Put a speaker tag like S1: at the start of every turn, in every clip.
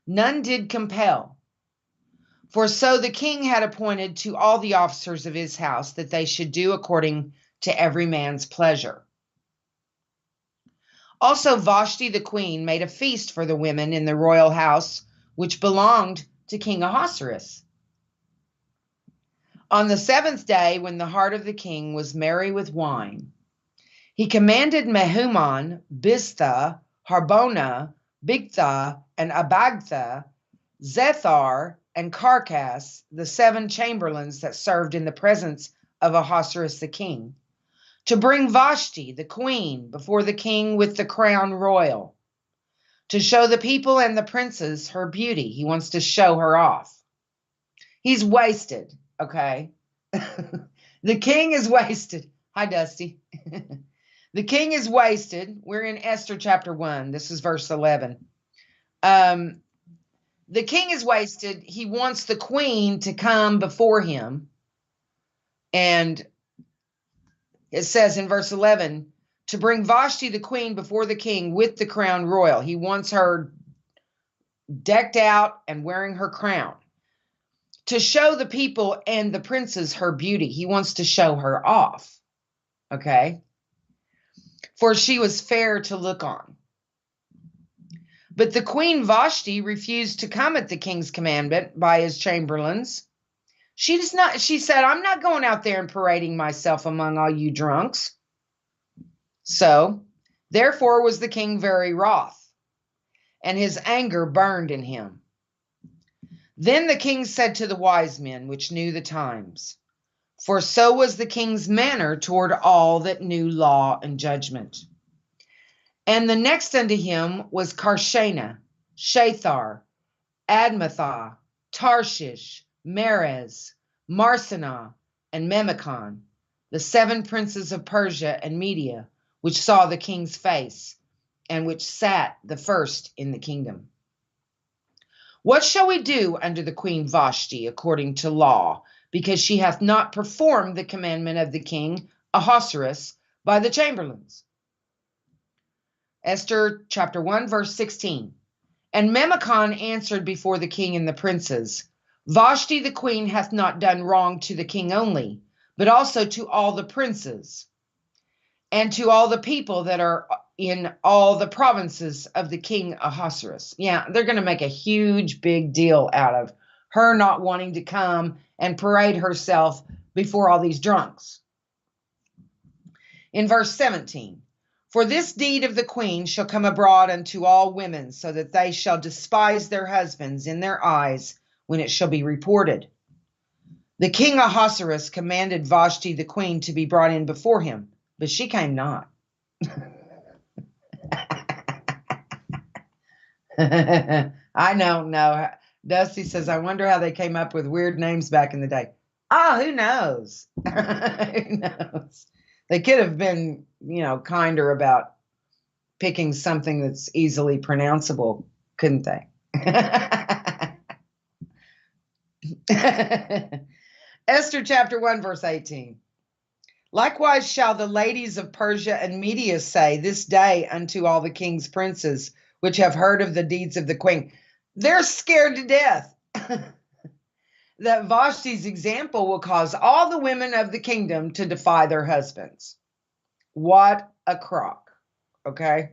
S1: none did compel. For so the king had appointed to all the officers of his house that they should do according to every man's pleasure. Also Vashti the queen made a feast for the women in the royal house, which belonged to King Ahasuerus. On the 7th day, when the heart of the king was merry with wine, he commanded Mehuman, Biztha, Harbona, Bigtha, and Abagtha, Zethar, and Carcass, the 7 chamberlains that served in the presence of Ahasuerus the king, to bring Vashti, the queen, before the king with the crown royal, to show the people and the princes her beauty. He wants to show her off. He's wasted, okay? The king is wasted. Hi, Dusty. The king is wasted. We're in Esther chapter 1. This is verse 11. The king is wasted. He wants the queen to come before him. And it says in verse 11, to bring Vashti the queen before the king with the crown royal. He wants her decked out and wearing her crown. To show the people and the princes her beauty. He wants to show her off. Okay? For she was fair to look on. But the queen Vashti refused to come at the king's commandment by his chamberlains. She said, I'm not going out there and parading myself among all you drunks. So, therefore was the king very wroth, and his anger burned in him. Then the king said to the wise men, which knew the times, for so was the king's manner toward all that knew law and judgment. And the next unto him was Karshena, Shathar, Admathah, Tarshish, Merez, Marsanah, and Memecon, the 7 princes of Persia and Media, which saw the king's face, and which sat the first in the kingdom. What shall we do unto the queen Vashti according to law, because she hath not performed the commandment of the king Ahasuerus by the chamberlains? Esther chapter 1, verse 16. And Memecon answered before the king and the princes, Vashti the queen hath not done wrong to the king only, but also to all the princes, and to all the people that are in all the provinces of the king Ahasuerus. Yeah, they're going to make a huge, big deal out of her not wanting to come and parade herself before all these drunks. In verse 17, for this deed of the queen shall come abroad unto all women, so that they shall despise their husbands in their eyes when it shall be reported. The king Ahasuerus commanded Vashti the queen to be brought in before him, but she came not. I don't know. Dusty says, I wonder how they came up with weird names back in the day. Who knows? Who knows? They could have been, kinder about picking something that's easily pronounceable, couldn't they? Esther chapter 1, verse 18. Likewise shall the ladies of Persia and Media say this day unto all the king's princes, which have heard of the deeds of the queen. They're scared to death that Vashti's example will cause all the women of the kingdom to defy their husbands. What a crock, okay?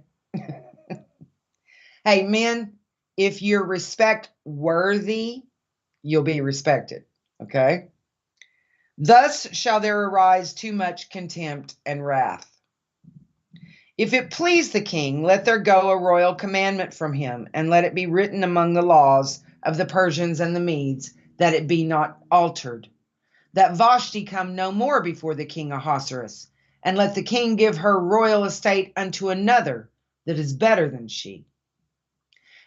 S1: Hey, men, if you're respect worthy, you'll be respected, okay? Thus shall there arise too much contempt and wrath. If it please the king, let there go a royal commandment from him, and let it be written among the laws of the Persians and the Medes, that it be not altered, that Vashti come no more before the king Ahasuerus, and let the king give her royal estate unto another that is better than she.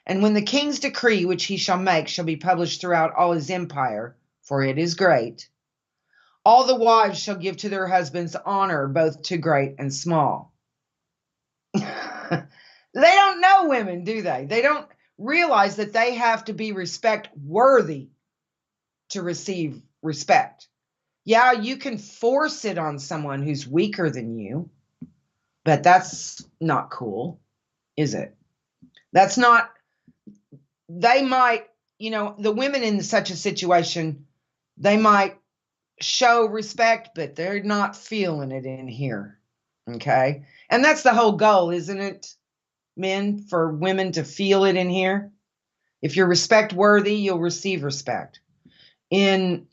S1: And when the king's decree which he shall make shall be published throughout all his empire, for it is great, all the wives shall give to their husbands honor, both to great and small. They don't know women, do they? They don't realize that they have to be respect worthy to receive respect. Yeah, you can force it on someone who's weaker than you, but that's not cool, is it? That's not they might, the women in such a situation, they might show respect, but they're not feeling it in here. Okay. And that's the whole goal, isn't it, men, for women to feel it in here? If you're respect worthy, you'll receive respect. In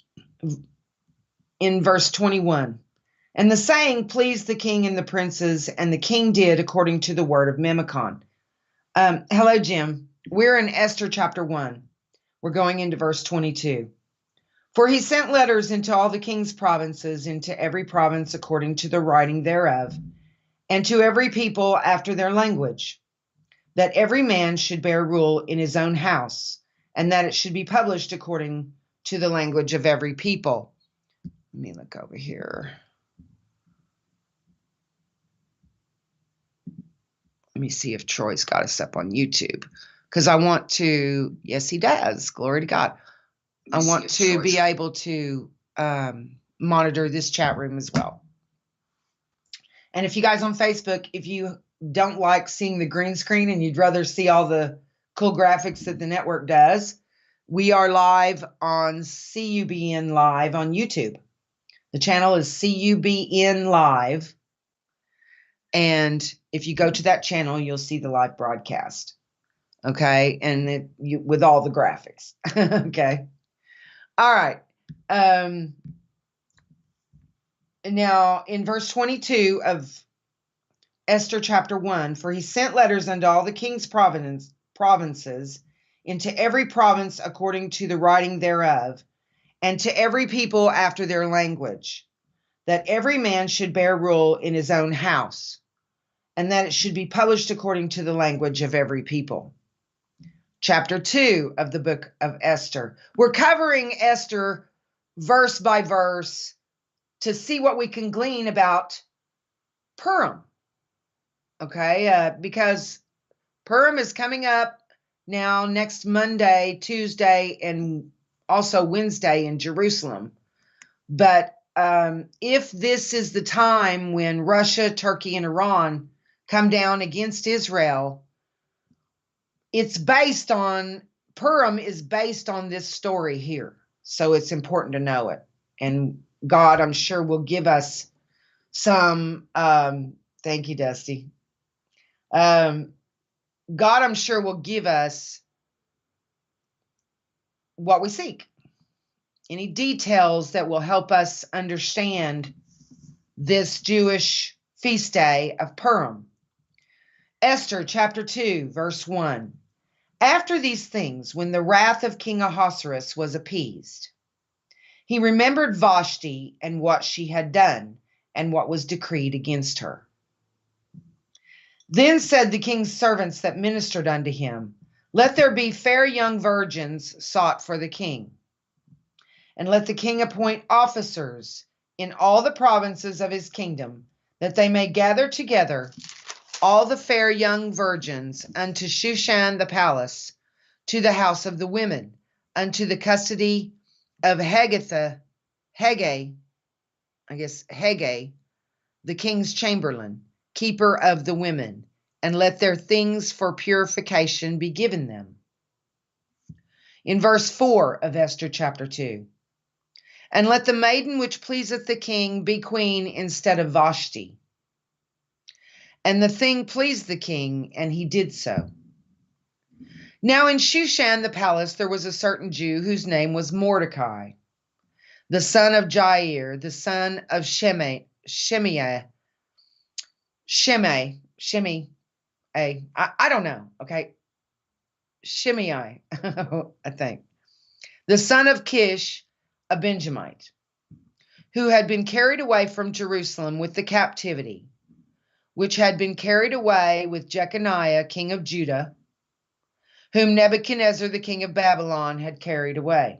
S1: verse 21, and the saying pleased the king and the princes, and the king did according to the word of Memucan. Hello, Jim. We're in Esther chapter 1. We're going into verse 22. For he sent letters into all the king's provinces, into every province according to the writing thereof, and to every people after their language, that every man should bear rule in his own house, and that it should be published according to the language of every people. Let me look over here. Let me see if Troy's got us up on YouTube, because I want to, yes, he does. Glory to God. I want to be able to monitor this chat room as well. And if you guys on Facebook, if you don't like seeing the green screen and you'd rather see all the cool graphics that the network does, we are live on CUBN Live on YouTube. The channel is CUBN Live. And if you go to that channel, you'll see the live broadcast. Okay. And with all the graphics. Okay. All right. Now, in verse 22 of Esther chapter 1, for he sent letters unto all the king's provinces, into every province according to the writing thereof, and to every people after their language, that every man should bear rule in his own house, and that it should be published according to the language of every people. Chapter 2 of the book of Esther. We're covering Esther verse by verse to see what we can glean about Purim. Okay, because Purim is coming up now next Monday, Tuesday, and also Wednesday in Jerusalem. But if this is the time when Russia, Turkey, and Iran come down against Israel, Purim is based on this story here. So it's important to know it. And God, I'm sure, will give us some, thank you, Dusty. God, I'm sure, will give us what we seek. Any details that will help us understand this Jewish feast day of Purim. Esther chapter 2, verse 1. After these things, when the wrath of King Ahasuerus was appeased, he remembered Vashti and what she had done, and what was decreed against her. Then said the king's servants that ministered unto him, let there be fair young virgins sought for the king. And let the king appoint officers in all the provinces of his kingdom, that they may gather together all the fair young virgins unto Shushan the palace, to the house of the women, unto the custody of Hege, the king's chamberlain, keeper of the women, and let their things for purification be given them. In verse 4 of Esther chapter 2, and let the maiden which pleaseth the king be queen instead of Vashti. And the thing pleased the king, and he did so. Now in Shushan the palace there was a certain Jew whose name was Mordecai, the son of Jair, the son of Shimei. I don't know, okay? Shimei, I think. The son of Kish, a Benjamite, who had been carried away from Jerusalem with the captivity, which had been carried away with Jeconiah, king of Judah, whom Nebuchadnezzar, the king of Babylon, had carried away.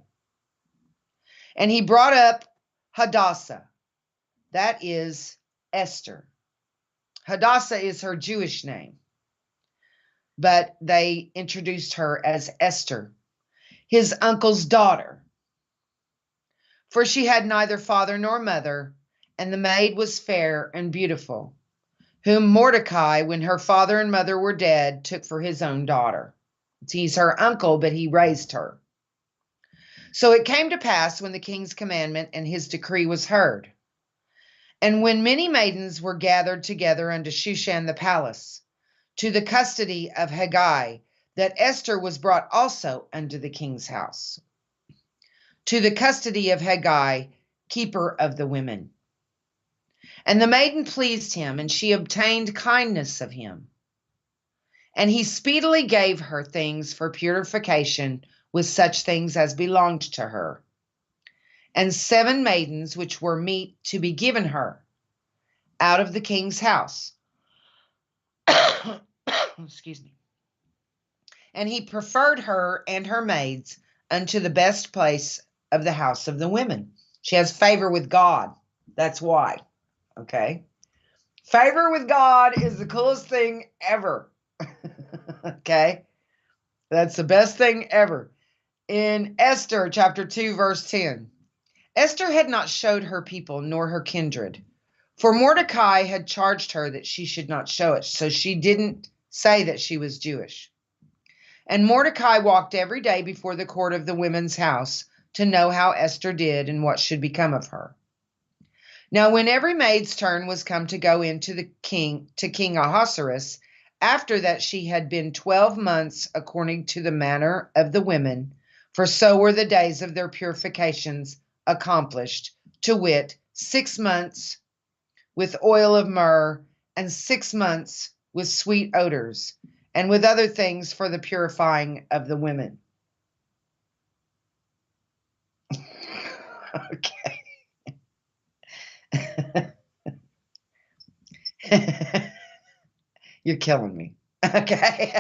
S1: And he brought up Hadassah, that is Esther. Hadassah is her Jewish name, but they introduced her as Esther, his uncle's daughter. For she had neither father nor mother, and the maid was fair and beautiful, whom Mordecai, when her father and mother were dead, took for his own daughter. He's her uncle, but he raised her. So it came to pass when the king's commandment and his decree was heard, and when many maidens were gathered together unto Shushan the palace, to the custody of Haggai, that Esther was brought also unto the king's house, to the custody of Haggai, keeper of the women. And the maiden pleased him, and she obtained kindness of him. And he speedily gave her things for purification with such things as belonged to her. And 7 maidens which were meet to be given her out of the king's house. Excuse me. And he preferred her and her maids unto the best place of the house of the women. She has favor with God. That's why. Okay. Favor with God is the coolest thing ever. Okay. That's the best thing ever. In Esther chapter 2, verse 10, Esther had not showed her people nor her kindred, for Mordecai had charged her that she should not show it. So she didn't say that she was Jewish. And Mordecai walked every day before the court of the women's house to know how Esther did and what should become of her. Now, when every maid's turn was come to go in to King Ahasuerus, after that she had been 12 months according to the manner of the women, for so were the days of their purifications accomplished, to wit, 6 months with oil of myrrh, and 6 months with sweet odors, and with other things for the purifying of the women. Okay. You're killing me. Okay.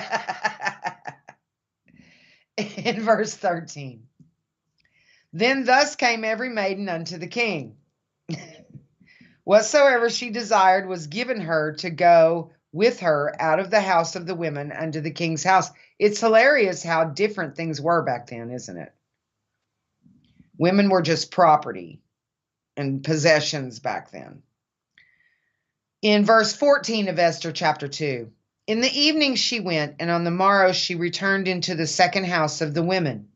S1: In verse 13. Then thus came every maiden unto the king. Whatsoever she desired was given her to go with her out of the house of the women unto the king's house. It's hilarious how different things were back then, isn't it? Women were just property and possessions back then. In verse 14 of Esther chapter 2, in the evening she went, and on the morrow she returned into the second house of the women,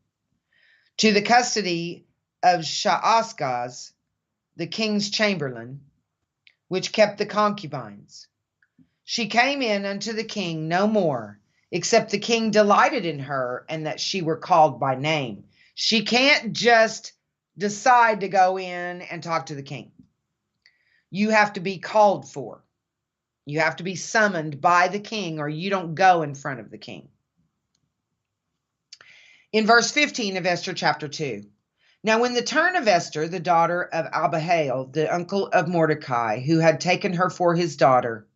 S1: to the custody of Shaashgaz, the king's chamberlain, which kept the concubines. She came in unto the king no more, except the king delighted in her, and that she were called by name. She can't just decide to go in and talk to the king. You have to be called for. You have to be summoned by the king, or you don't go in front of the king. In verse 15 of Esther chapter 2, now when the turn of Esther, the daughter of Abihail, the uncle of Mordecai, who had taken her for his daughter,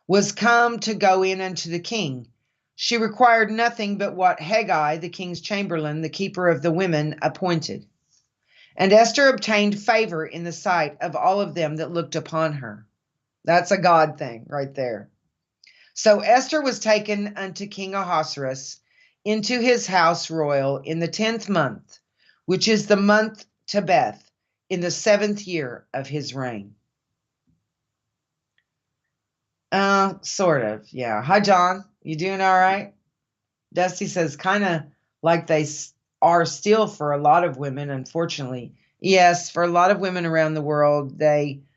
S1: was come to go in unto the king, she required nothing but what Haggai, the king's chamberlain, the keeper of the women, appointed. And Esther obtained favor in the sight of all of them that looked upon her. That's a God thing right there. So Esther was taken unto King Ahasuerus into his house royal in the 10th month, which is the month Tebeth, in the 7th year of his reign. Sort of, yeah. Hi, John. You doing all right? Dusty says, kind of like they are still for a lot of women, unfortunately. Yes, for a lot of women around the world, the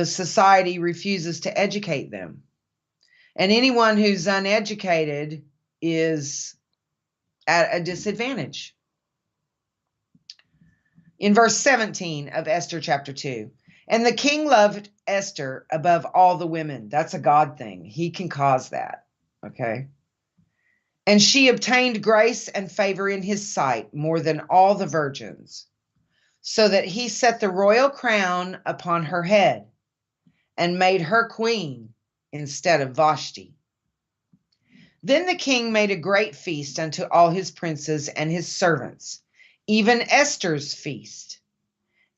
S1: society refuses to educate them. And anyone who's uneducated is at a disadvantage. In verse 17 of Esther chapter 2, and the king loved Esther above all the women. That's a God thing. He can cause that. Okay. And she obtained grace and favor in his sight more than all the virgins, so that he set the royal crown upon her head and made her queen instead of Vashti. Then the king made a great feast unto all his princes and his servants, even Esther's feast.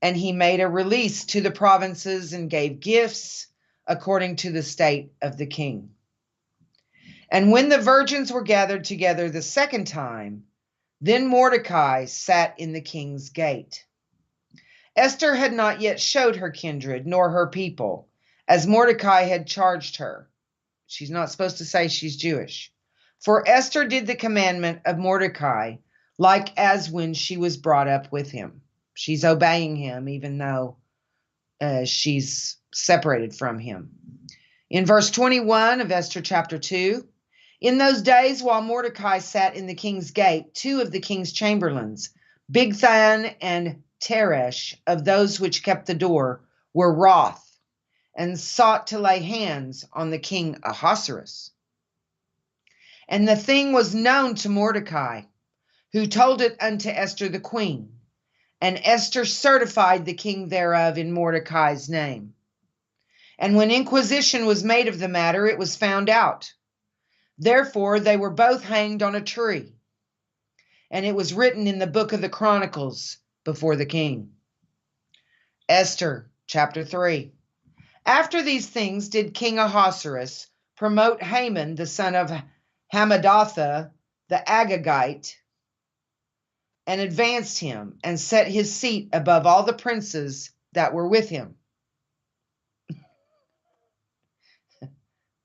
S1: And he made a release to the provinces and gave gifts according to the state of the king. And when the virgins were gathered together the second time, then Mordecai sat in the king's gate. Esther had not yet showed her kindred nor her people, as Mordecai had charged her. She's not supposed to say she's Jewish. For Esther did the commandment of Mordecai, like as when she was brought up with him. She's obeying him, even though she's separated from him. In verse 21 of Esther chapter 2, in those days while Mordecai sat in the king's gate, two of the king's chamberlains, Bigthan and Teresh, of those which kept the door, were wroth, and sought to lay hands on the king Ahasuerus. And the thing was known to Mordecai, who told it unto Esther the queen. And Esther certified the king thereof in Mordecai's name. And when inquisition was made of the matter, it was found out. Therefore they were both hanged on a tree. And it was written in the book of the Chronicles before the king. Esther chapter 3. After these things did King Ahasuerus promote Haman, the son of Hammedatha, the Agagite, and advanced him and set his seat above all the princes that were with him.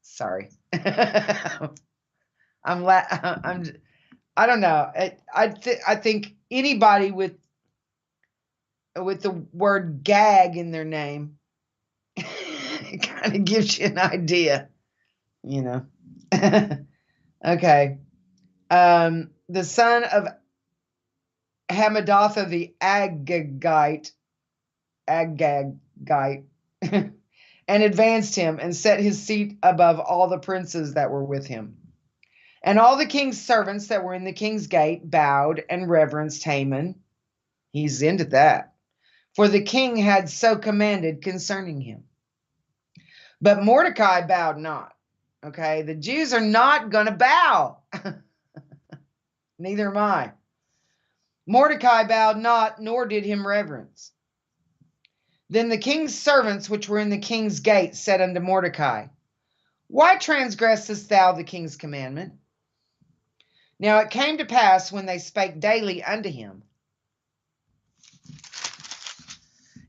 S1: Sorry. I don't know. I think anybody with the word gag in their name, it kind of gives you an idea, you know. Okay. The son of Hammedatha the Agagite, and advanced him and set his seat above all the princes that were with him. And all the king's servants that were in the king's gate bowed and reverenced Haman. He's into that. For the king had so commanded concerning him. But Mordecai bowed not. Okay, the Jews are not going to bow. Neither am I. Mordecai bowed not, nor did him reverence. Then the king's servants which were in the king's gate said unto Mordecai, Why transgressest thou the king's commandment? Now it came to pass when they spake daily unto him,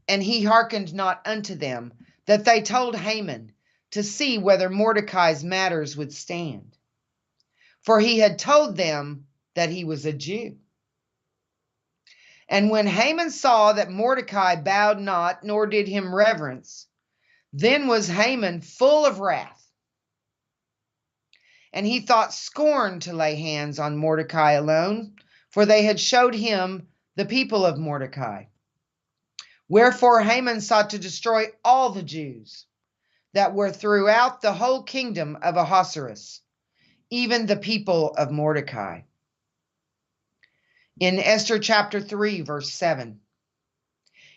S1: and he hearkened not unto them, that they told Haman to see whether Mordecai's matters would stand. For he had told them that he was a Jew. And when Haman saw that Mordecai bowed not, nor did him reverence, then was Haman full of wrath. And he thought scorn to lay hands on Mordecai alone, for they had showed him the people of Mordecai. Wherefore Haman sought to destroy all the Jews that were throughout the whole kingdom of Ahasuerus, even the people of Mordecai. In Esther chapter 3, verse 7.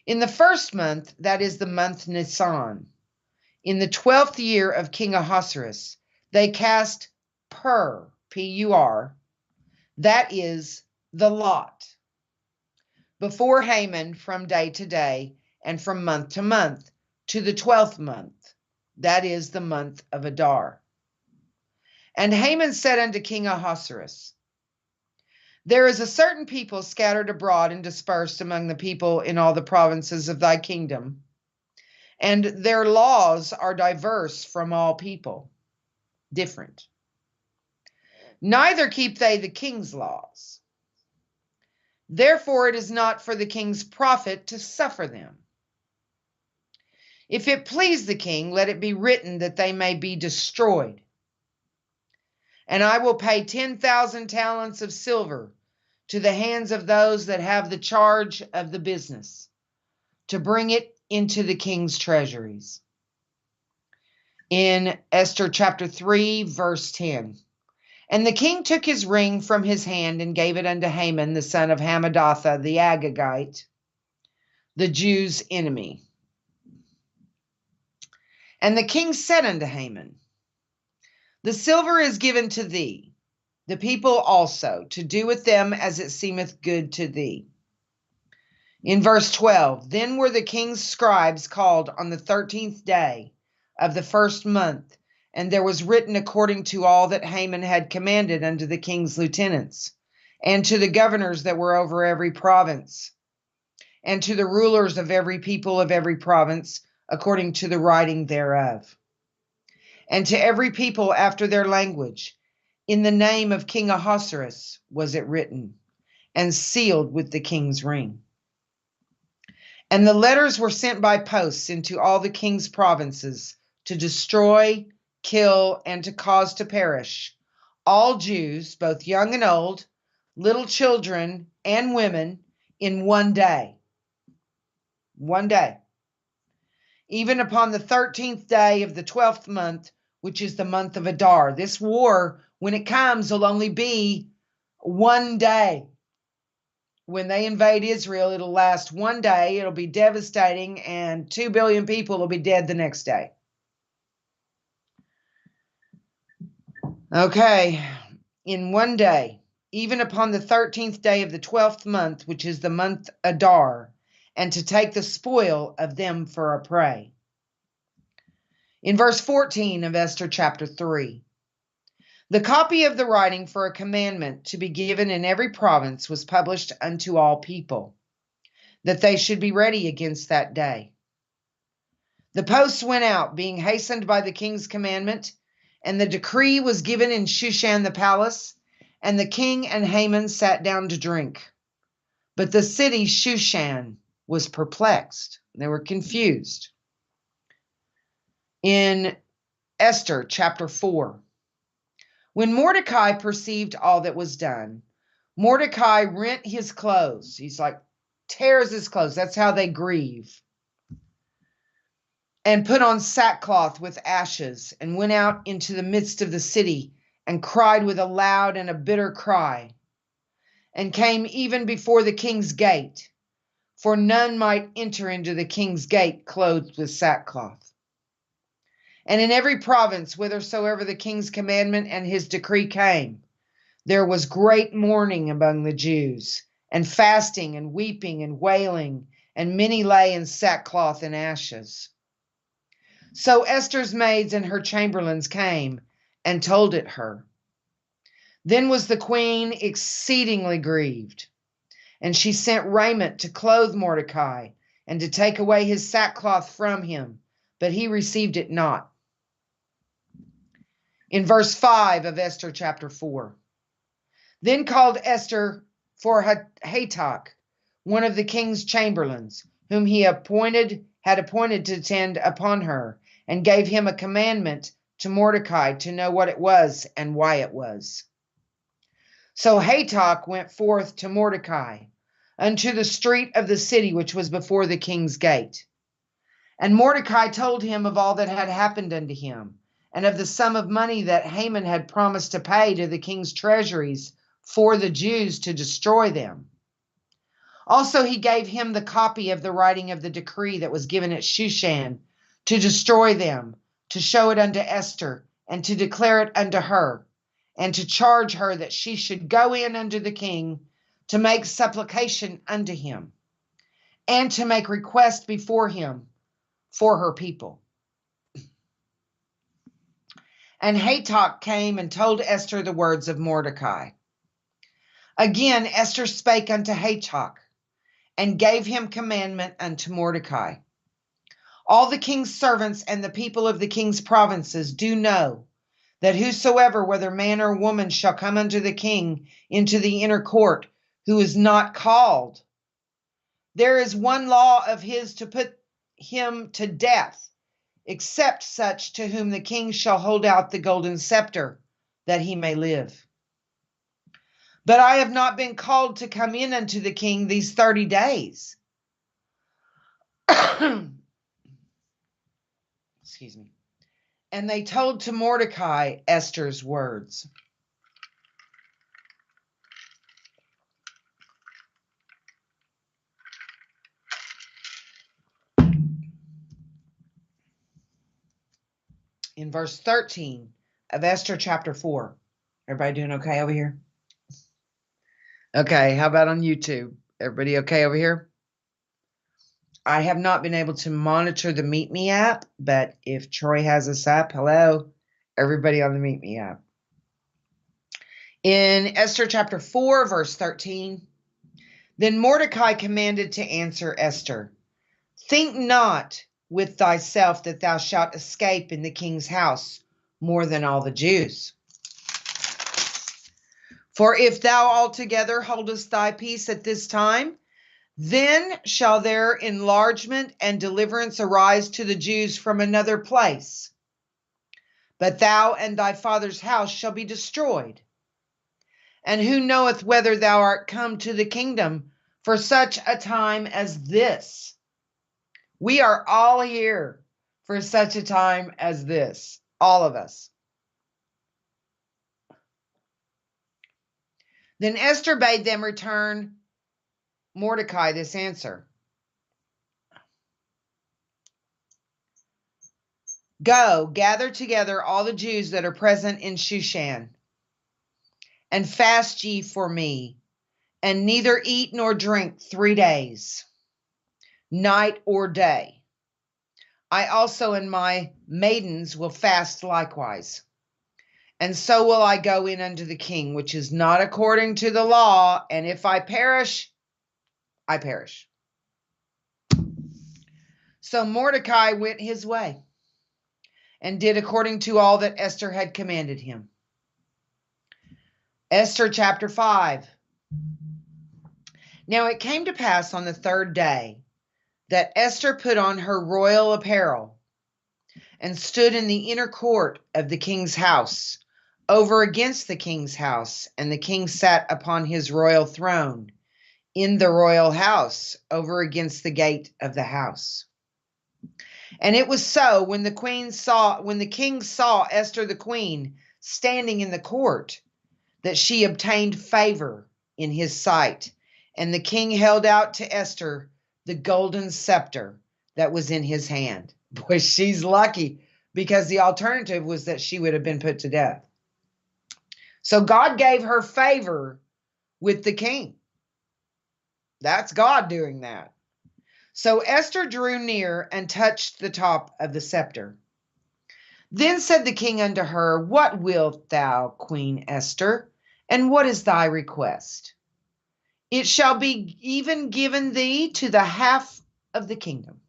S1: In the first month, that is the month Nisan, in the 12th year of King Ahasuerus, they cast P-U-R, that is the lot, before Haman from day to day and from month to month to the 12th month, that is the month of Adar. And Haman said unto King Ahasuerus, There is a certain people scattered abroad and dispersed among the people in all the provinces of thy kingdom, and their laws are diverse from all people, different. Neither keep they the king's laws. Therefore it is not for the king's profit to suffer them. If it please the king, let it be written that they may be destroyed. And I will pay 10,000 talents of silver to the hands of those that have the charge of the business, to bring it into the king's treasuries. In Esther chapter 3, verse 10. And the king took his ring from his hand and gave it unto Haman, the son of Hammedatha, the Agagite, the Jews' enemy. And the king said unto Haman, The silver is given to thee, the people also, to do with them as it seemeth good to thee. In verse 12, Then were the king's scribes called on the 13th day of the first month, and there was written according to all that Haman had commanded unto the king's lieutenants, and to the governors that were over every province, and to the rulers of every people of every province, according to the writing thereof, and to every people after their language, In the name of King Ahasuerus was it written, and sealed with the king's ring. And the letters were sent by posts into all the king's provinces to destroy, kill, and to cause to perish all Jews, both young and old, little children and women, in one day. One day. Even upon the 13th day of the 12th month, which is the month of Adar. This war, when it comes, will only be one day. When they invade Israel, it'll last one day. It'll be devastating, and 2 billion people will be dead the next day. Okay, in one day, even upon the 13th day of the 12th month, which is the month Adar, and to take the spoil of them for a prey. In verse 14 of Esther chapter 3, the copy of the writing for a commandment to be given in every province was published unto all people, that they should be ready against that day. The posts went out, being hastened by the king's commandment, and the decree was given in Shushan the palace, and the king and Haman sat down to drink. But the city Shushan was perplexed. They were confused. In Esther chapter 4, when Mordecai perceived all that was done, Mordecai rent his clothes. He's like, tears his clothes. That's how they grieve. And put on sackcloth with ashes, and went out into the midst of the city, and cried with a loud and a bitter cry, and came even before the king's gate, for none might enter into the king's gate clothed with sackcloth. And in every province, whithersoever the king's commandment and his decree came, there was great mourning among the Jews, and fasting, and weeping, and wailing, and many lay in sackcloth and ashes. So Esther's maids and her chamberlains came and told it her. Then was the queen exceedingly grieved, and she sent raiment to clothe Mordecai, and to take away his sackcloth from him, but he received it not. In verse 5 of Esther chapter 4, then called Esther for Hatak, one of the king's chamberlains, whom he had appointed to attend upon her, and gave him a commandment to Mordecai to know what it was and why it was. So Hatak went forth to Mordecai unto the street of the city which was before the king's gate. And Mordecai told him of all that had happened unto him, and of the sum of money that Haman had promised to pay to the king's treasuries for the Jews to destroy them. Also he gave him the copy of the writing of the decree that was given at Shushan to destroy them, to show it unto Esther, and to declare it unto her, and to charge her that she should go in unto the king to make supplication unto him, and to make request before him for her people. And Hatak came and told Esther the words of Mordecai. Again Esther spake unto Hatak, and gave him commandment unto Mordecai. All the king's servants and the people of the king's provinces do know that whosoever, whether man or woman, shall come unto the king into the inner court, who is not called, there is one law of his to put him to death, except such to whom the king shall hold out the golden scepter, that he may live. But I have not been called to come in unto the king these 30 days. Excuse me. And they told to Mordecai Esther's words. In verse 13 of Esther chapter 4. Everybody doing okay over here? Okay, how about on YouTube? Everybody okay over here? I have not been able to monitor the Meet Me app, but if Troy has this app, hello, everybody on the Meet Me app. In Esther chapter 4, verse 13, then Mordecai commanded to answer Esther, think not with thyself that thou shalt escape in the king's house more than all the Jews. For if thou altogether holdest thy peace at this time, then shall their enlargement and deliverance arise to the Jews from another place. But thou and thy father's house shall be destroyed. And who knoweth whether thou art come to the kingdom for such a time as this? We are all here for such a time as this, all of us. Then Esther bade them return Mordecai this answer. Go, gather together all the Jews that are present in Shushan, and fast ye for me, and neither eat nor drink 3 days, night or day. I also and my maidens will fast likewise. And so will I go in unto the king, which is not according to the law, and if I perish, I perish. So Mordecai went his way, and did according to all that Esther had commanded him. Esther chapter 5. Now it came to pass on the 3rd day that Esther put on her royal apparel and stood in the inner court of the king's house, over against the king's house, and the king sat upon his royal throne in the royal house, over against the gate of the house. And it was so when the king saw Esther the queen standing in the court, that she obtained favor in his sight, and the king held out to Esther the golden scepter that was in his hand. Boy, she's lucky, because the alternative was that she would have been put to death. So God gave her favor with the king. That's God doing that. So Esther drew near and touched the top of the scepter. Then said the king unto her, What wilt thou, Queen Esther, and what is thy request? It shall be even given thee to the half of the kingdom.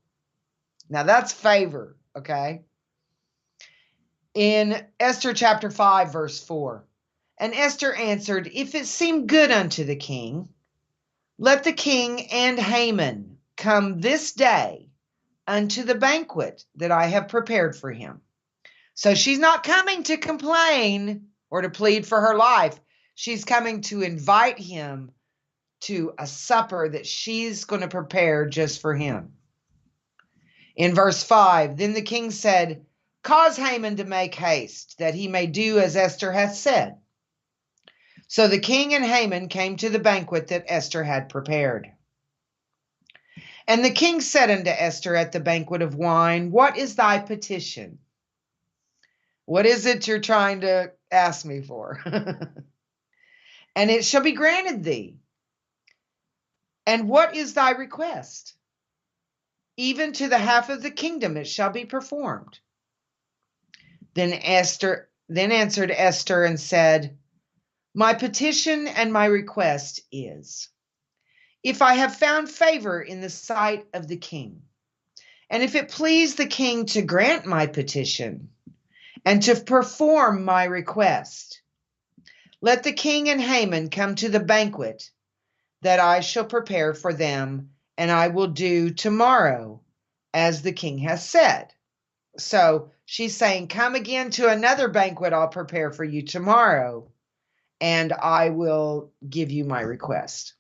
S1: Now that's favor, okay? In Esther chapter 5, verse 4. And Esther answered, If it seem good unto the king, let the king and Haman come this day unto the banquet that I have prepared for him. So she's not coming to complain or to plead for her life. She's coming to invite him to a supper that she's going to prepare just for him. In verse 5, then the king said, Cause Haman to make haste, that he may do as Esther hath said. So the king and Haman came to the banquet that Esther had prepared. And the king said unto Esther at the banquet of wine, What is thy petition? What is it you're trying to ask me for? And it shall be granted thee. And what is thy request? Even to the half of the kingdom it shall be performed. Then answered Esther and said, My petition and my request is, if I have found favor in the sight of the king, and if it please the king to grant my petition and to perform my request, let the king and Haman come to the banquet that I shall prepare for them, and I will do tomorrow as the king has said. So she's saying, come again to another banquet I'll prepare for you tomorrow, and I will give you my request.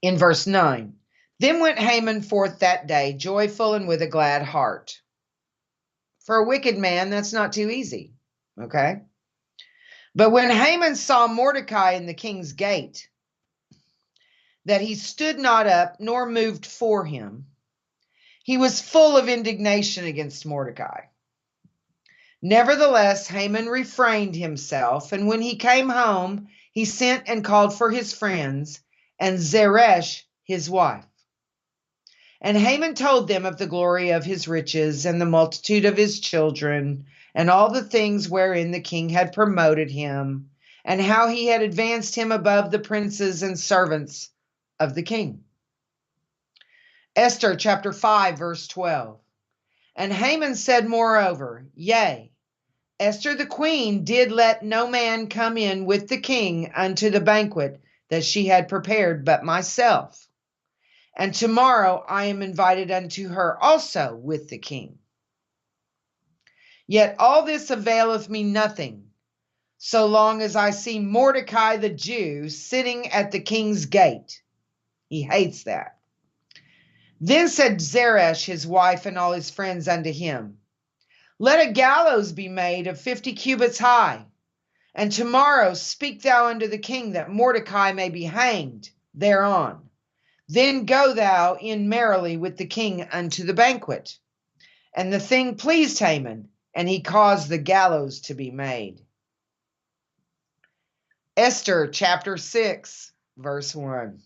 S1: In verse 9, then went Haman forth that day, joyful and with a glad heart. For a wicked man, that's not too easy, okay? But when Haman saw Mordecai in the king's gate, that he stood not up nor moved for him, he was full of indignation against Mordecai. Nevertheless, Haman refrained himself, and when he came home, he sent and called for his friends and Zeresh, his wife. And Haman told them of the glory of his riches and the multitude of his children and all the things wherein the king had promoted him, and how he had advanced him above the princes and servants of the king. Esther chapter 5, verse 12. And Haman said moreover, Yea, Esther the queen did let no man come in with the king unto the banquet that she had prepared but myself. And tomorrow I am invited unto her also with the king. Yet all this availeth me nothing, so long as I see Mordecai the Jew sitting at the king's gate. He hates that. Then said Zeresh his wife and all his friends unto him, Let a gallows be made of 50 cubits high, and tomorrow speak thou unto the king that Mordecai may be hanged thereon. Then go thou in merrily with the king unto the banquet. And the thing pleased Haman, and he caused the gallows to be made. Esther chapter 6, verse 1.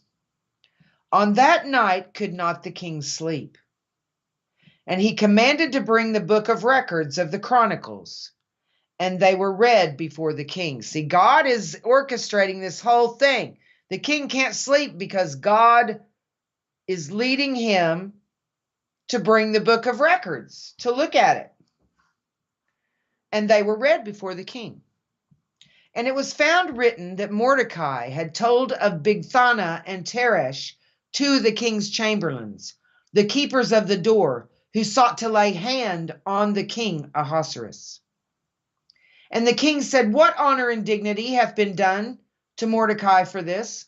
S1: On that night could not the king sleep, and he commanded to bring the book of records of the Chronicles, and they were read before the king. See, God is orchestrating this whole thing. The king can't sleep because God is leading him to bring the book of records, to look at it. And they were read before the king. And it was found written that Mordecai had told of Bigthana and Teresh, two of the king's chamberlains, the keepers of the door, who sought to lay hand on the king Ahasuerus. And the king said, What honor and dignity hath been done to Mordecai for this?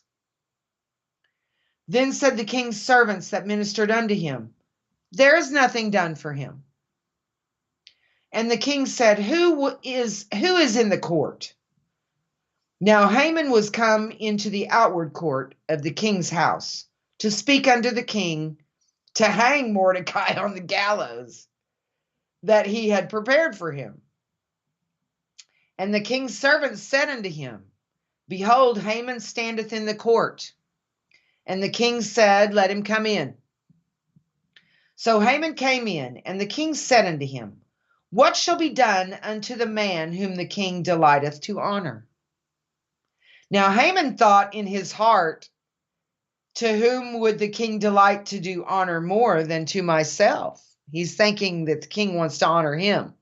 S1: Then said the king's servants that ministered unto him, There is nothing done for him. And the king said, Who is in the court? Now Haman was come into the outward court of the king's house to speak unto the king to hang Mordecai on the gallows that he had prepared for him. And the king's servants said unto him, Behold, Haman standeth in the court. And the king said, Let him come in. So Haman came in, and the king said unto him, What shall be done unto the man whom the king delighteth to honor? Now Haman thought in his heart, To whom would the king delight to do honor more than to myself? He's thinking that the king wants to honor him.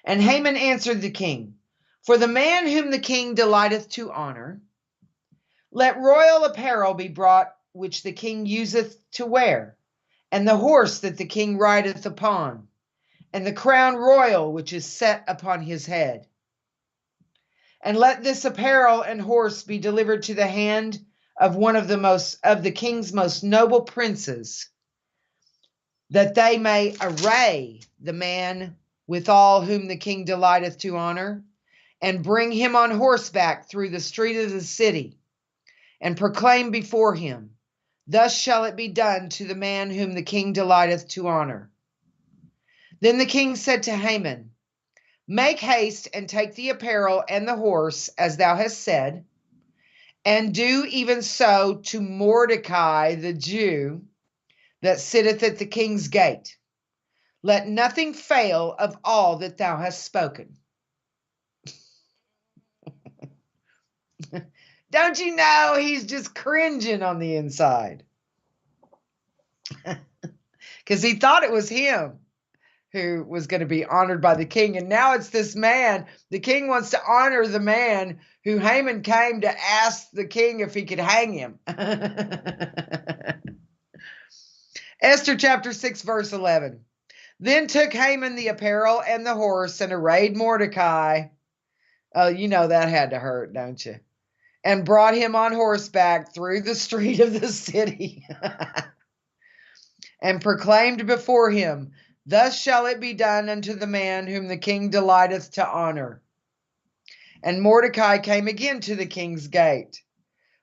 S1: And Haman answered the king, For the man whom the king delighteth to honor, let royal apparel be brought which the king useth to wear, and the horse that the king rideth upon, and the crown royal which is set upon his head. And let this apparel and horse be delivered to the hand of one of the king's most noble princes, that they may array the man withal whom the king delighteth to honor, and bring him on horseback through the street of the city, and proclaim before him, Thus shall it be done to the man whom the king delighteth to honor. Then the king said to Haman, Make haste and take the apparel and the horse, as thou hast said, and do even so to Mordecai the Jew that sitteth at the king's gate. Let nothing fail of all that thou hast spoken. Don't you know he's just cringing on the inside? Because he thought it was him who was going to be honored by the king. And now it's this man. The king wants to honor the man who Haman came to ask the king if he could hang him. Esther chapter 6, verse 11. Then took Haman the apparel and the horse and arrayed Mordecai. Oh, you know that had to hurt, don't you? And brought him on horseback through the street of the city and proclaimed before him, Thus shall it be done unto the man whom the king delighteth to honor. And Mordecai came again to the king's gate.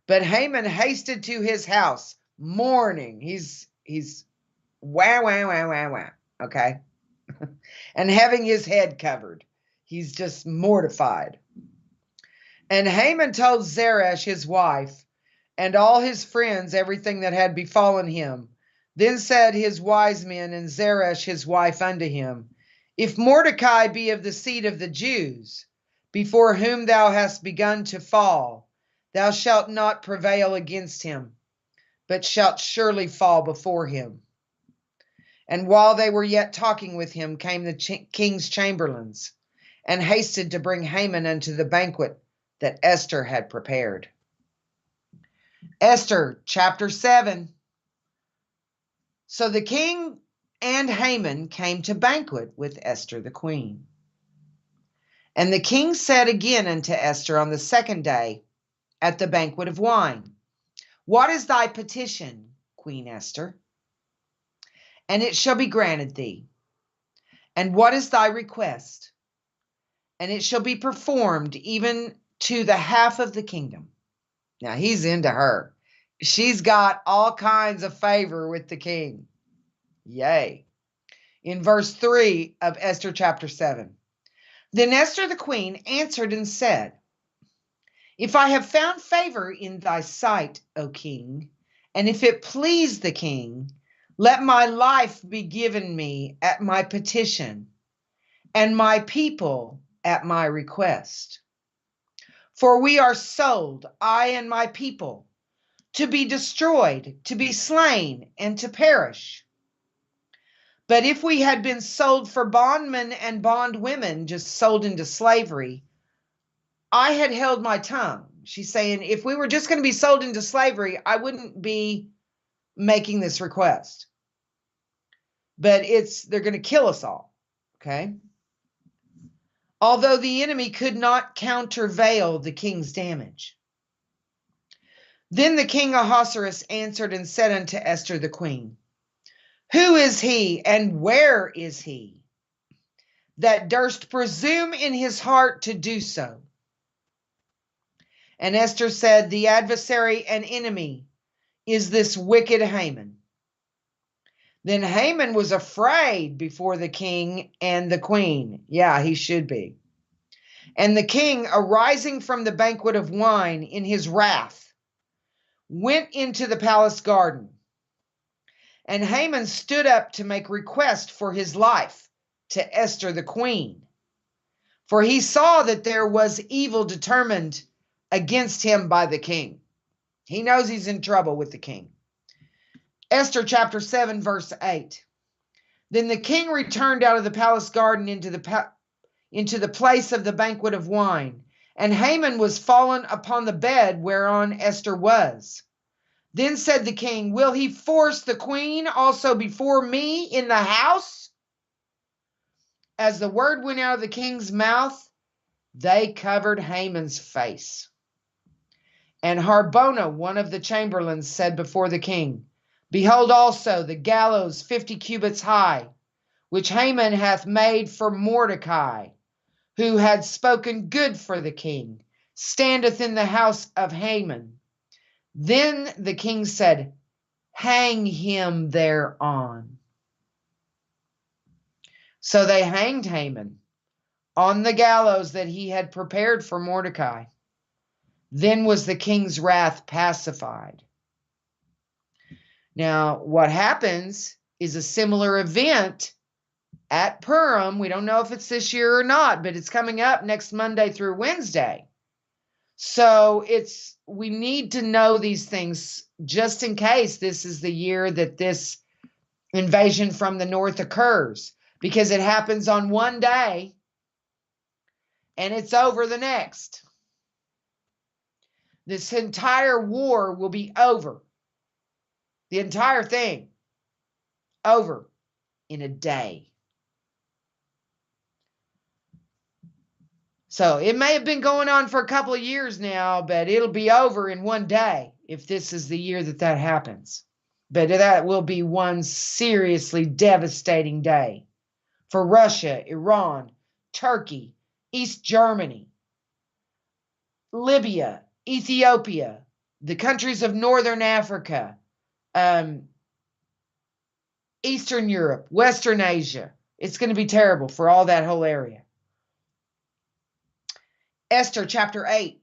S1: But Haman hasted to his house, mourning. He's wah, wah, wah, wah, wah. Okay? And having his head covered. He's just mortified. And Haman told Zeresh his wife and all his friends everything that had befallen him. Then said his wise men and Zeresh his wife unto him, If Mordecai be of the seed of the Jews, before whom thou hast begun to fall, thou shalt not prevail against him, but shalt surely fall before him. And while they were yet talking with him, came the king's chamberlains, and hasted to bring Haman unto the banquet that Esther had prepared. Esther chapter 7. So the king and Haman came to banquet with Esther the queen. And the king said again unto Esther on the second day at the banquet of wine, What is thy petition, Queen Esther? And it shall be granted thee. And what is thy request? And it shall be performed even to the half of the kingdom. Now he's into her. She's got all kinds of favor with the king. Yay. In verse 3 of Esther chapter 7. Then Esther the queen answered and said, If I have found favor in thy sight, O king, and if it please the king, let my life be given me at my petition, and my people at my request. For we are sold, I and my people, to be destroyed, to be slain, and to perish. But if we had been sold for bondmen and bondwomen, just sold into slavery, I had held my tongue. She's saying, if we were just going to be sold into slavery, I wouldn't be making this request. But they're going to kill us all. Okay. Although the enemy could not countervail the king's damage. Then the king Ahasuerus answered and said unto Esther the queen, Who is he and where is he that durst presume in his heart to do so? And Esther said, The adversary and enemy is this wicked Haman. Then Haman was afraid before the king and the queen. Yeah, he should be. And the king, arising from the banquet of wine in his wrath, went into the palace garden. And Haman stood up to make request for his life to Esther the queen. For he saw that there was evil determined against him by the king. He knows he's in trouble with the king. Esther chapter 7, verse 8. Then the king returned out of the palace garden into the place of the banquet of wine, and Haman was fallen upon the bed whereon Esther was. Then said the king, Will he force the queen also before me in the house? As the word went out of the king's mouth, they covered Haman's face. And Harbona, one of the chamberlains, said before the king, Behold also the gallows 50 cubits high, which Haman hath made for Mordecai, who had spoken good for the king, standeth in the house of Haman. Then the king said, Hang him thereon. So they hanged Haman on the gallows that he had prepared for Mordecai. Then was the king's wrath pacified. Now, what happens is a similar event at Purim. We don't know if it's this year or not, but it's coming up next Monday through Wednesday. So we need to know these things just in case this is the year that this invasion from the north occurs, because it happens on one day and it's over the next. This entire war will be over. The entire thing over in a day. So it may have been going on for a couple of years now, but it'll be over in one day if this is the year that happens. But that will be one seriously devastating day for Russia, Iran, Turkey, East Germany, Libya, Ethiopia, the countries of Northern Africa, Eastern Europe, Western Asia. It's going to be terrible for all that whole area. Esther chapter 8.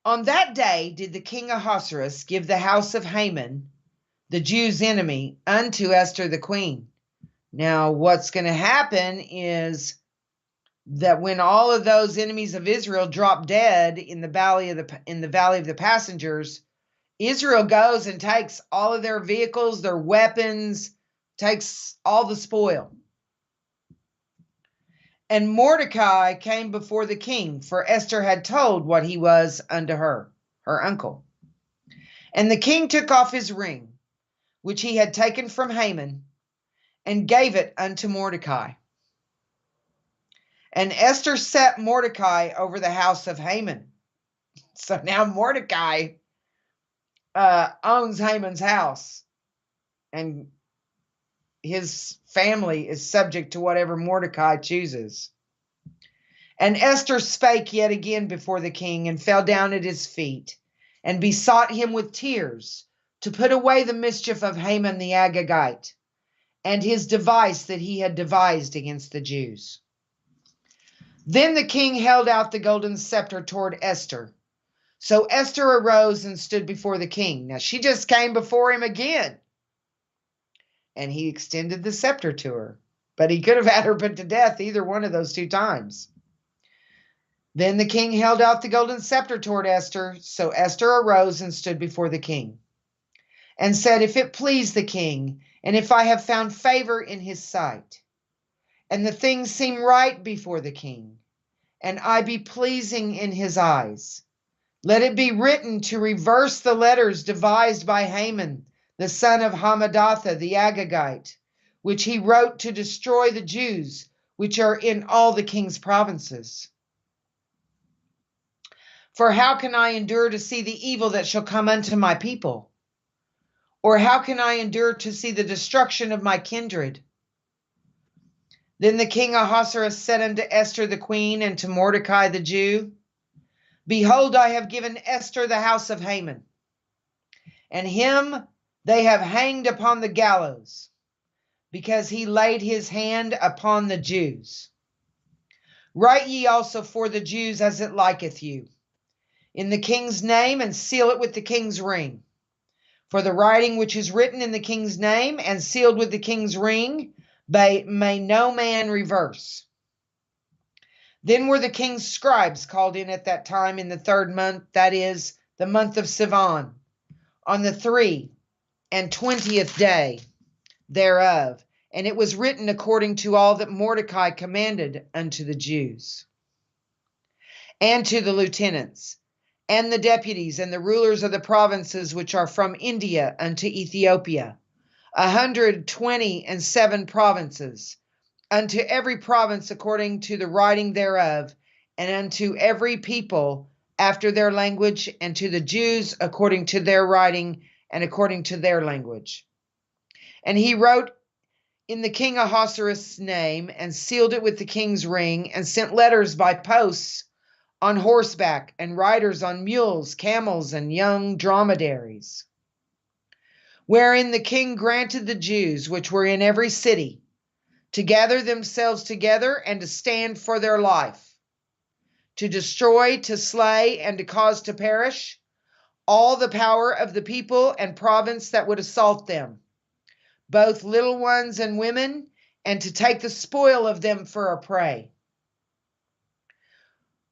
S1: On that day did the king Ahasuerus give the house of Haman, the Jews' enemy, unto Esther the queen. Now, what's going to happen is that when all of those enemies of Israel drop dead in the valley of the passengers, Israel goes and takes all of their vehicles, their weapons, takes all the spoil. And Mordecai came before the king, for Esther had told what he was unto her uncle. And the king took off his ring, which he had taken from Haman, and gave it unto Mordecai. And Esther set Mordecai over the house of Haman. So now Mordecai owns Haman's house, and his family is subject to whatever Mordecai chooses. And Esther spake yet again before the king, and fell down at his feet, and besought him with tears to put away the mischief of Haman the Agagite, and his device that he had devised against the Jews. Then the king held out the golden scepter toward Esther. So Esther arose and stood before the king. Now she just came before him again, and he extended the scepter to her, but he could have had her put to death either one of those two times. Then the king held out the golden scepter toward Esther. So Esther arose and stood before the king, and said, If it please the king, and if I have found favor in his sight, and the things seem right before the king, and I be pleasing in his eyes, let it be written to reverse the letters devised by Haman, the son of Hammedatha the Agagite, which he wrote to destroy the Jews, which are in all the king's provinces. For how can I endure to see the evil that shall come unto my people? Or how can I endure to see the destruction of my kindred? Then the king Ahasuerus said unto Esther the queen, and to Mordecai the Jew, Behold, I have given Esther the house of Haman, and him they have hanged upon the gallows, because he laid his hand upon the Jews. Write ye also for the Jews as it liketh you, in the king's name, and seal it with the king's ring. For the writing which is written in the king's name, and sealed with the king's ring, may no man reverse. Then were the king's scribes called in at that time in the 3rd month, that is, the month of Sivan, on the 23rd day thereof. And it was written according to all that Mordecai commanded unto the Jews, and to the lieutenants, and the deputies, and the rulers of the provinces which are from India unto Ethiopia, 127 provinces, unto every province according to the writing thereof, and unto every people after their language, and to the Jews according to their writing and according to their language. And he wrote in the king Ahasuerus' name, and sealed it with the king's ring, and sent letters by posts on horseback, and riders on mules, camels, and young dromedaries, wherein the king granted the Jews which were in every city to gather themselves together, and to stand for their life, to destroy, to slay, and to cause to perish all the power of the people and province that would assault them, both little ones and women, and to take the spoil of them for a prey.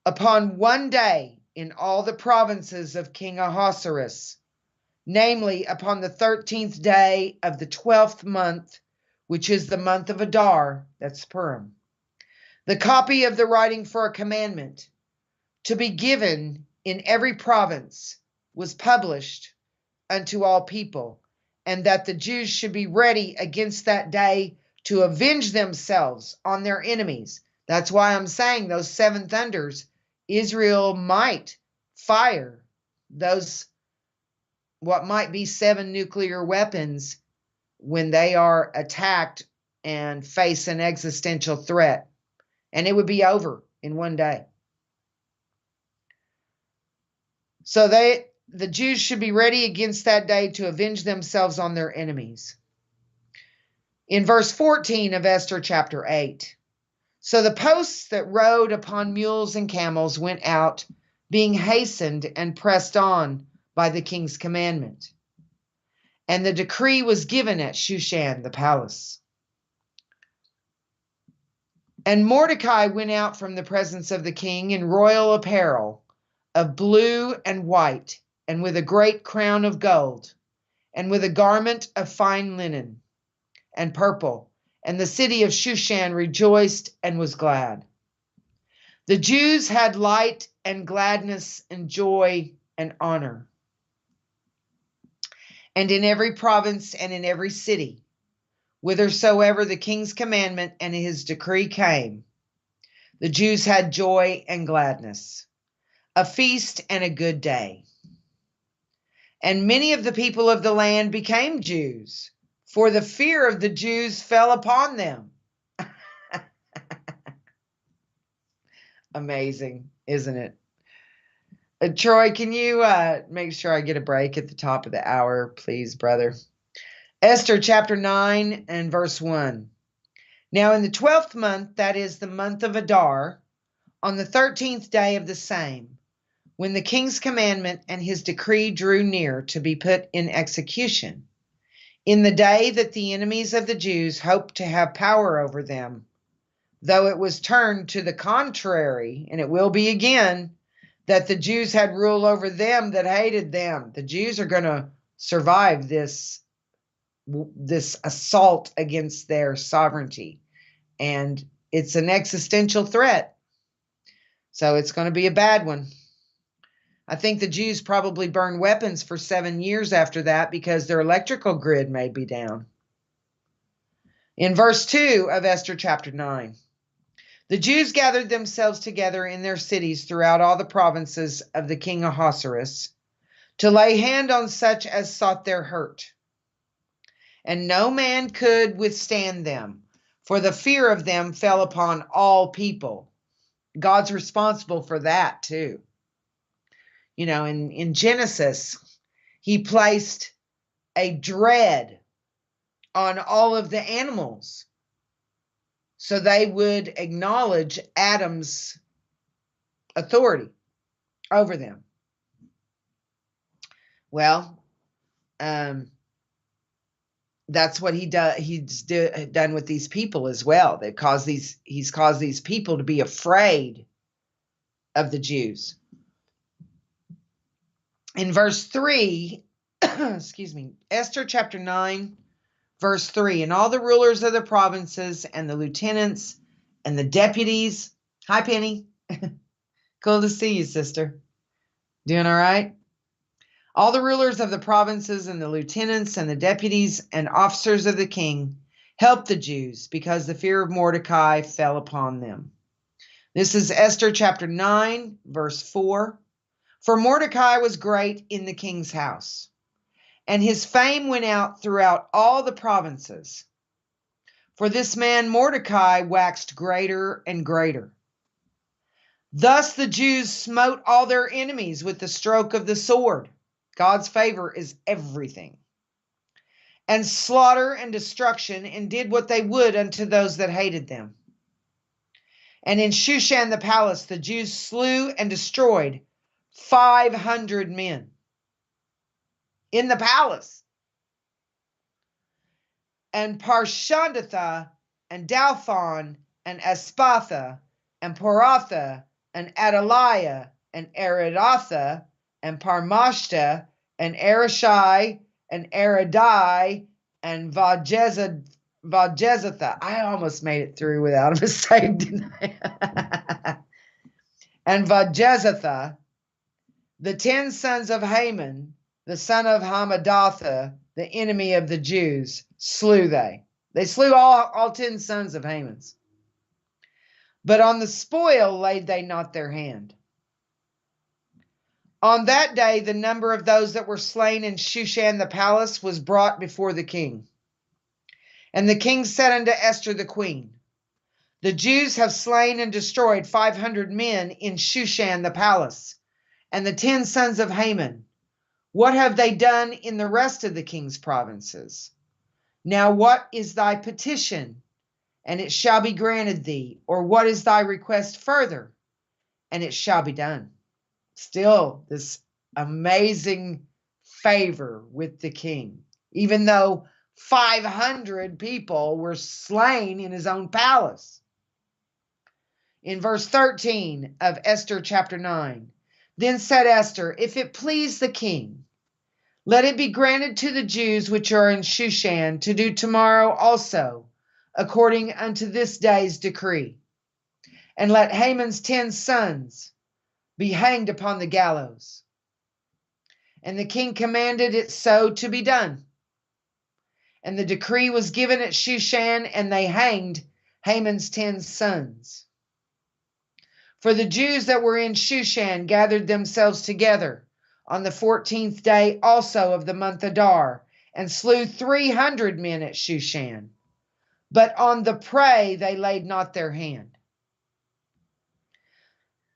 S1: Upon one day in all the provinces of King Ahasuerus, namely upon the 13th day of the 12th month, which is the month of Adar, that's Purim, the copy of the writing for a commandment to be given in every province was published unto all people, and that the Jews should be ready against that day to avenge themselves on their enemies. That's why I'm saying those 7 thunders, Israel might fire those, what might be 7 nuclear weapons, when they are attacked and face an existential threat. And it would be over in one day. So the Jews should be ready against that day to avenge themselves on their enemies. In verse 14 of Esther chapter 8, so the posts that rode upon mules and camels went out, being hastened and pressed on by the king's commandment. And the decree was given at Shushan the palace. And Mordecai went out from the presence of the king in royal apparel of blue and white, and with a great crown of gold, and with a garment of fine linen and purple, and the city of Shushan rejoiced and was glad. The Jews had light and gladness and joy and honor. And in every province and in every city, whithersoever the king's commandment and his decree came, the Jews had joy and gladness, a feast and a good day. And many of the people of the land became Jews, for the fear of the Jews fell upon them. Amazing, isn't it? Troy, can you make sure I get a break at the top of the hour, please, brother? Esther chapter 9 and verse 1. Now in the 12th month, that is the month of Adar, on the 13th day of the same, when the king's commandment and his decree drew near to be put in execution, in the day that the enemies of the Jews hoped to have power over them, though it was turned to the contrary, and it will be again, that the Jews had rule over them that hated them. The Jews are going to survive this assault against their sovereignty, and it's an existential threat. So it's going to be a bad one. I think the Jews probably burned weapons for 7 years after that because their electrical grid may be down. In verse 2 of Esther chapter 9, the Jews gathered themselves together in their cities throughout all the provinces of the king Ahasuerus to lay hand on such as sought their hurt. And no man could withstand them, for the fear of them fell upon all people. God's responsible for that too. You know, in Genesis, he placed a dread on all of the animals so they would acknowledge Adam's authority over them. Well, that's what he's done with these people as well. He's caused these people to be afraid of the Jews. In verse 3, Esther chapter 9, verse 3, and all the rulers of the provinces and the lieutenants and the deputies. Hi, Penny. Cool to see you, sister. Doing all right? All the rulers of the provinces and the lieutenants and the deputies and officers of the king helped the Jews because the fear of Mordecai fell upon them. This is Esther chapter 9, verse 4. For Mordecai was great in the king's house, and his fame went out throughout all the provinces. For this man Mordecai waxed greater and greater. Thus the Jews smote all their enemies with the stroke of the sword. God's favor is everything. And slaughter and destruction, and did what they would unto those that hated them. And in Shushan the palace the Jews slew and destroyed 500 men. In the palace. And Parshandatha and Dalphon and Aspatha and Poratha and Adaliah and Aridatha and Parmashta and Arishai and Aradai and Vajezatha. I almost made it through without a mistake, didn't I? And Vajezatha, the 10 sons of Haman, the son of Hamadatha, the enemy of the Jews, slew they. They slew all 10 sons of Haman's. But on the spoil laid they not their hand. On that day, the number of those that were slain in Shushan the palace was brought before the king. And the king said unto Esther the queen, the Jews have slain and destroyed 500 men in Shushan the palace, and the 10 sons of Haman. What have they done in the rest of the king's provinces? Now what is thy petition? And it shall be granted thee. Or what is thy request further? And it shall be done. Still, this amazing favor with the king, even though 500 people were slain in his own palace. In verse 13 of Esther chapter 9, then said Esther, if it please the king, let it be granted to the Jews which are in Shushan to do tomorrow also according unto this day's decree. And let Haman's 10 sons be hanged upon the gallows. And the king commanded it so to be done. And the decree was given at Shushan, and they hanged Haman's 10 sons. For the Jews that were in Shushan gathered themselves together on the 14th day also of the month Adar, and slew 300 men at Shushan. But on the prey they laid not their hand.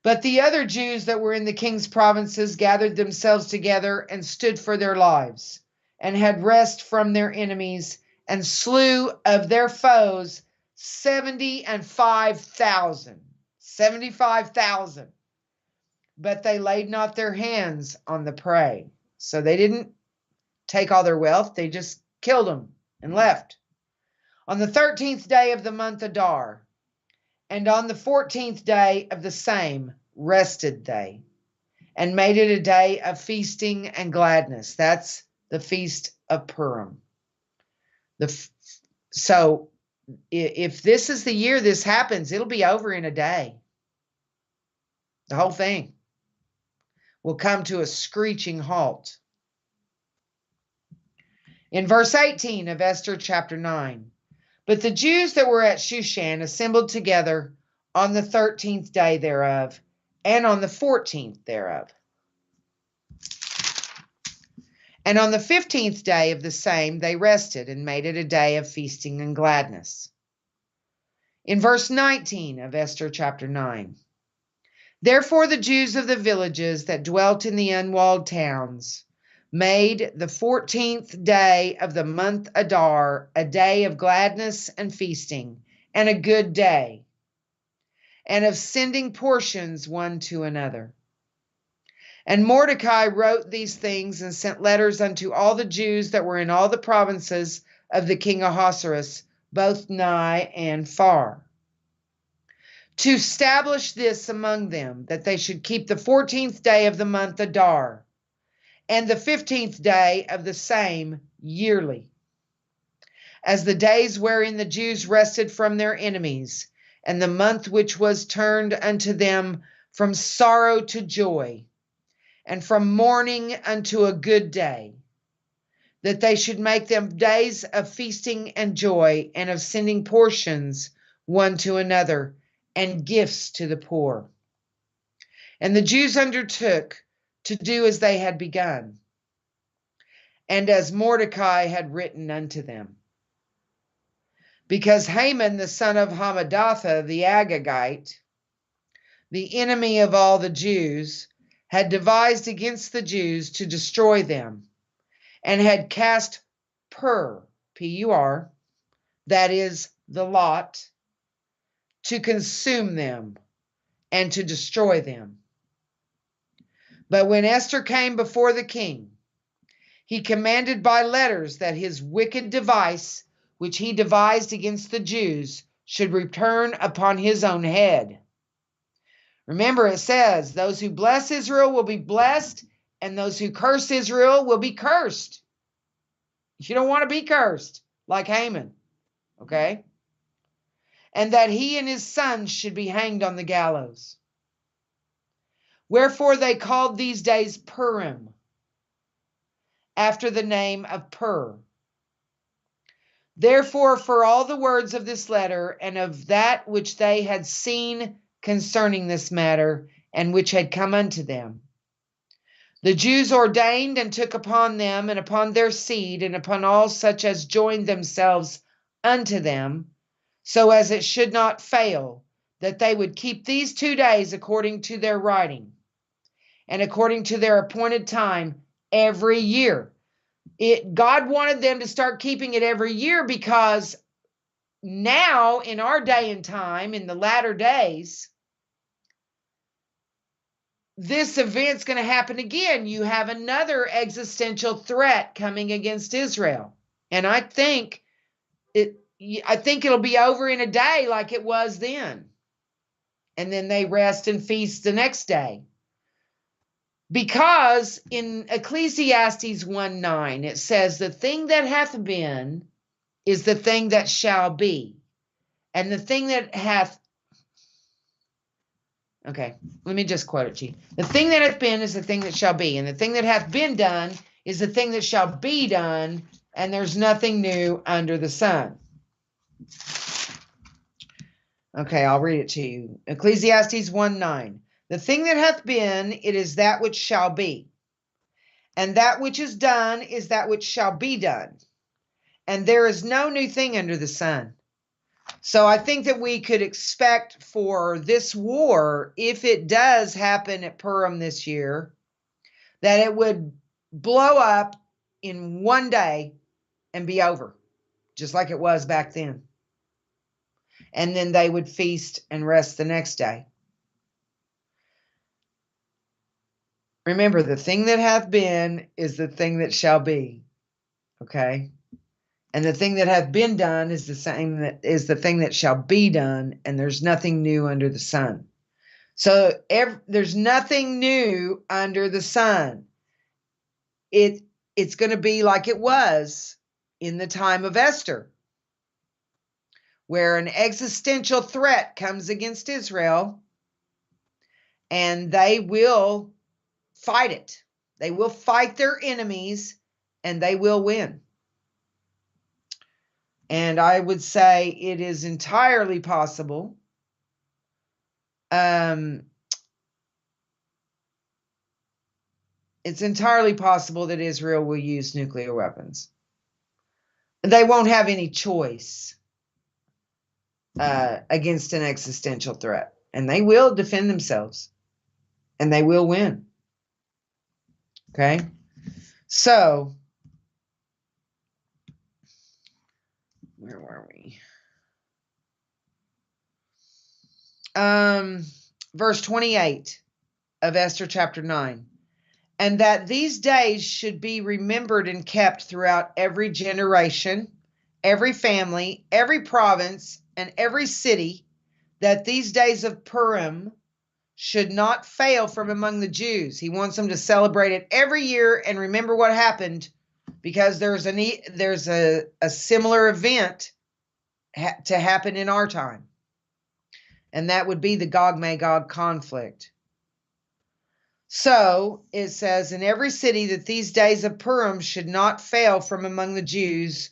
S1: But the other Jews that were in the king's provinces gathered themselves together and stood for their lives, and had rest from their enemies, and slew of their foes 75,000. 75,000. But they laid not their hands on the prey. So they didn't take all their wealth, they just killed them and left. On the 13th day of the month Adar, and on the 14th day of the same, rested they, and made it a day of feasting and gladness. That's the feast of Purim. So if this is the year this happens, it'll be over in a day. The whole thing will come to a screeching halt. In verse 18 of Esther chapter 9, but the Jews that were at Shushan assembled together on the 13th day thereof, and on the 14th thereof. And on the 15th day of the same they rested, and made it a day of feasting and gladness. In verse 19 of Esther chapter 9, therefore the Jews of the villages that dwelt in the unwalled towns made the 14th day of the month Adar a day of gladness and feasting, and a good day, and of sending portions one to another. And Mordecai wrote these things and sent letters unto all the Jews that were in all the provinces of the king Ahasuerus, both nigh and far, to establish this among them, that they should keep the 14th day of the month Adar, and the 15th day of the same yearly, as the days wherein the Jews rested from their enemies, and the month which was turned unto them from sorrow to joy, and from mourning unto a good day, that they should make them days of feasting and joy, and of sending portions one to another, and gifts to the poor. And the Jews undertook to do as they had begun, and as Mordecai had written unto them. Because Haman the son of Hammedatha the Agagite, the enemy of all the Jews, had devised against the Jews to destroy them, and had cast Pur, P-U-R, that is, the lot, to consume them and to destroy them. But when Esther came before the king, he commanded by letters that his wicked device, which he devised against the Jews, should return upon his own head. Remember, it says, those who bless Israel will be blessed, and those who curse Israel will be cursed. You don't want to be cursed, like Haman, okay? And that he and his sons should be hanged on the gallows. Wherefore they called these days Purim, after the name of Pur. Therefore, for all the words of this letter, and of that which they had seen concerning this matter, and which had come unto them, the Jews ordained and took upon them, and upon their seed, and upon all such as joined themselves unto them, so as it should not fail, that they would keep these 2 days according to their writing, and according to their appointed time every year. God wanted them to start keeping it every year, because now in our day and time, in the latter days, this event's going to happen again. You have another existential threat coming against Israel. And I think it'll be over in a day like it was then. And then they rest and feast the next day. Because in Ecclesiastes 1:9, it says, the thing that hath been is the thing that shall be. And the thing that hath, okay, let me just quote it to you. The thing that hath been is the thing that shall be, and the thing that hath been done is the thing that shall be done, and there's nothing new under the sun. Okay, I'll read it to you. Ecclesiastes 1:9. The thing that hath been, it is that which shall be. And that which is done is that which shall be done. And there is no new thing under the sun. So I think that we could expect for this war, if it does happen at Purim this year, that it would blow up in one day and be over, just like it was back then. And then they would feast and rest the next day. Remember, the thing that hath been is the thing that shall be. Okay? And the thing that hath been done is the same that is the thing that shall be done, and there's nothing new under the sun. So there's nothing new under the sun. It's going to be like it was in the time of Esther, where an existential threat comes against Israel, and they will fight it. They will fight their enemies, and they will win. And I would say it is entirely possible. It's entirely possible that Israel will use nuclear weapons. They won't have any choice against an existential threat. And they will defend themselves. And they will win. Okay? So, where were we? Verse 28 of Esther chapter 9. And that these days should be remembered and kept throughout every generation, every family, every province, and every city, that these days of Purim should not fail from among the Jews. He wants them to celebrate it every year and remember what happened, because there's a similar event to happen in our time. And that would be the Gog-Magog conflict. So it says, in every city that these days of Purim should not fail from among the Jews,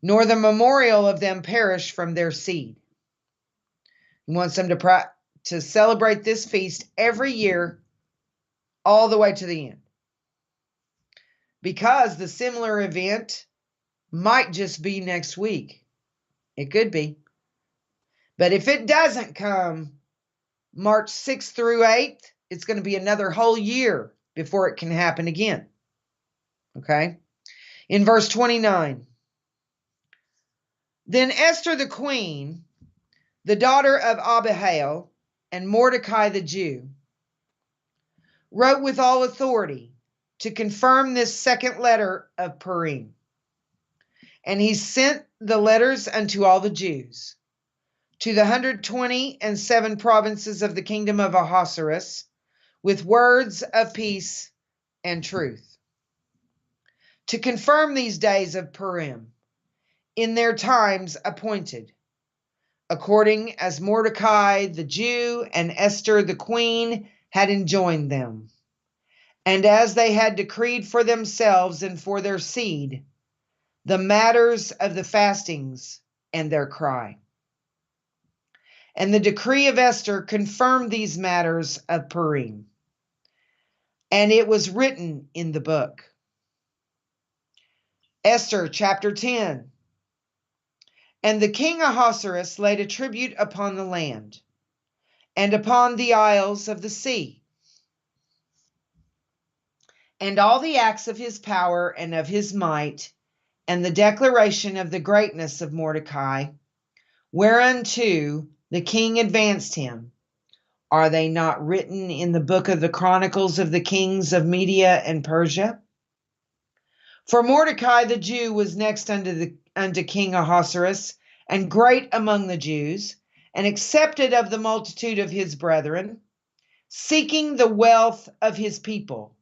S1: nor the memorial of them perish from their seed. He wants them to celebrate this feast every year, all the way to the end. Because the similar event might just be next week. It could be. But if it doesn't come March 6th through 8th, it's going to be another whole year before it can happen again. Okay? In verse 29, then Esther the queen, the daughter of Abihail, and Mordecai the Jew, wrote with all authority to confirm this second letter of Purim. And he sent the letters unto all the Jews, to the 127 provinces of the kingdom of Ahasuerus, with words of peace and truth, to confirm these days of Purim in their times appointed, according as Mordecai the Jew and Esther the queen had enjoined them, and as they had decreed for themselves and for their seed, the matters of the fastings and their cry. And the decree of Esther confirmed these matters of Purim. And it was written in the book. Esther chapter 10. And the king Ahasuerus laid a tribute upon the land, and upon the isles of the sea, and all the acts of his power and of his might, and the declaration of the greatness of Mordecai, whereunto the king advanced him. Are they not written in the book of the Chronicles of the kings of Media and Persia? For Mordecai the Jew was next unto King Ahasuerus, and great among the Jews, and accepted of the multitude of his brethren, seeking the wealth of his people,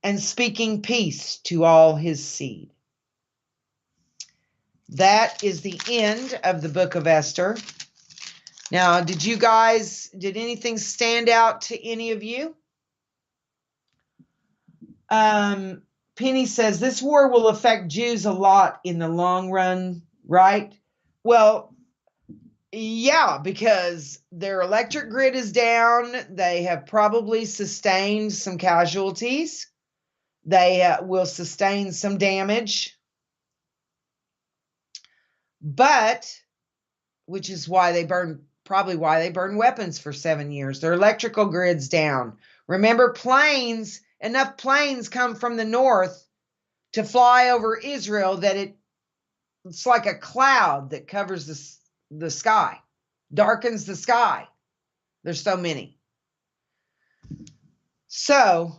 S1: and speaking peace to all his seed. That is the end of the book of Esther. Now, did anything stand out to any of you? Penny says, this war will affect Jews a lot in the long run, right? Well, yeah, because their electric grid is down. They have probably sustained some casualties. They will sustain some damage. But, which is why they burn weapons for 7 years. Their electrical grid's down. Remember, enough planes come from the north to fly over Israel that it's like a cloud that covers the sky, darkens the sky. There's so many. So,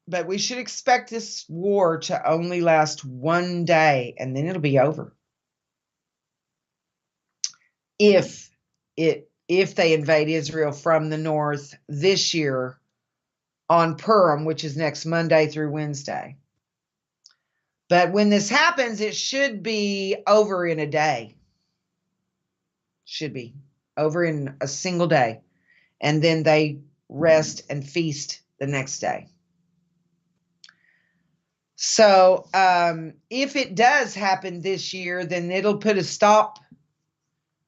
S1: but we should expect this war to only last 1 day, and then it'll be over. If they invade Israel from the north this year on Purim, which is next Monday through Wednesday. But when this happens, it should be over in a day. Should be over in a single day. And then they rest and feast the next day. So if it does happen this year, then it'll put a stop.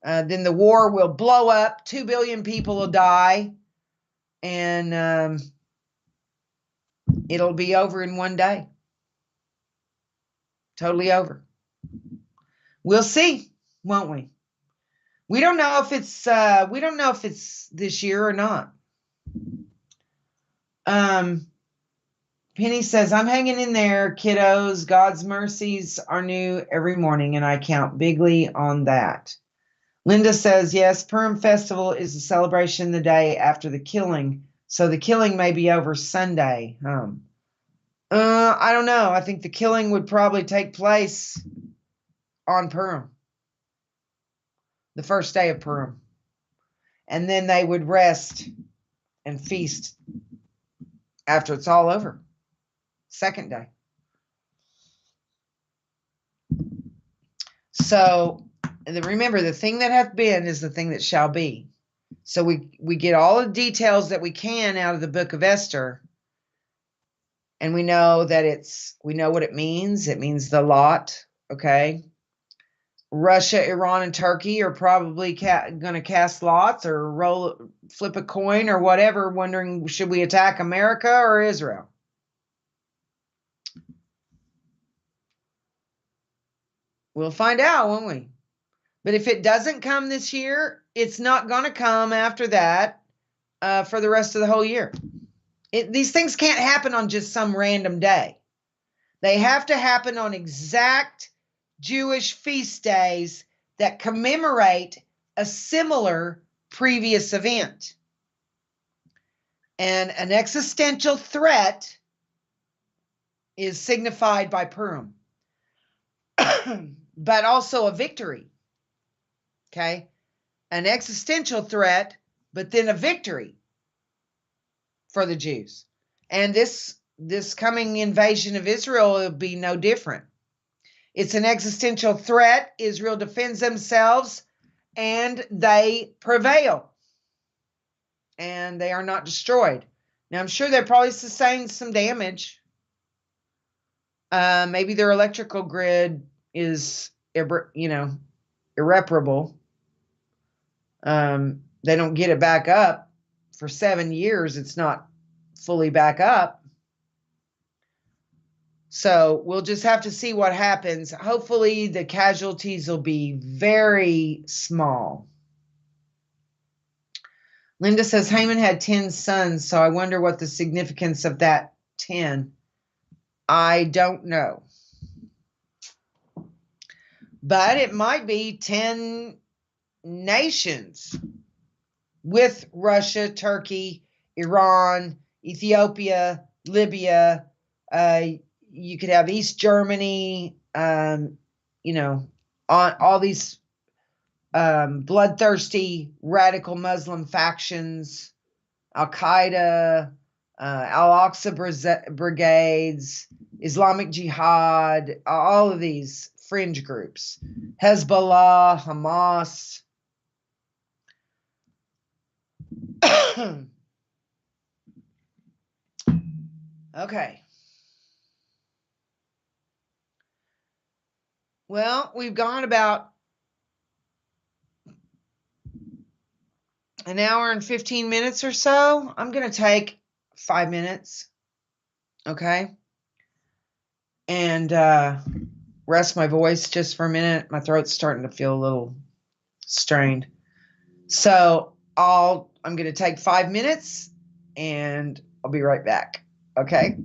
S1: Then the war will blow up. 2 billion people will die. And it'll be over in 1 day. Totally over. We'll see, won't we? We don't know if it's this year or not. Penny says, I'm hanging in there, kiddos. God's mercies are new every morning, and I count bigly on that. Linda says, yes, Purim Festival is a celebration the day after the killing, so the killing may be over Sunday. I don't know. I think the killing would probably take place on Purim, the first day of Purim. And then they would rest and feast after it's all over. Second day. So remember, the thing that hath been is the thing that shall be. So we get all the details that we can out of the book of Esther. And we know that we know what it means. It means the lot, okay? Russia, Iran, and Turkey are probably going to cast lots or flip a coin or whatever, wondering, should we attack America or Israel? We'll find out, won't we? But if it doesn't come this year, it's not going to come after that for the rest of the whole year. These things can't happen on just some random day. They have to happen on exact Jewish feast days that commemorate a similar previous event. And an existential threat is signified by Purim, but also a victory. Okay? An existential threat, but then a victory for the Jews. And this coming invasion of Israel will be no different. It's an existential threat. Israel defends themselves and they prevail. And they are not destroyed. Now, I'm sure they probably sustained some damage. Maybe their electrical grid is, irreparable. They don't get it back up. For 7 years, it's not fully back up. So we'll just have to see what happens. Hopefully the casualties will be very small. Linda says Haman had 10 sons, so I wonder what the significance of that 10. I don't know. But it might be 10 nations with Russia, Turkey, Iran, Ethiopia, Libya. You could have East Germany, on all these bloodthirsty radical Muslim factions, Al-Qaeda, Al-Aqsa Brigades, Islamic Jihad, all of these fringe groups, Hezbollah, Hamas. Okay. Well, we've gone about an hour and 15 minutes or so. I'm going to take 5 minutes. Okay. And rest my voice just for a minute. My throat's starting to feel a little strained. So I'm going to take 5 minutes and I'll be right back. Okay.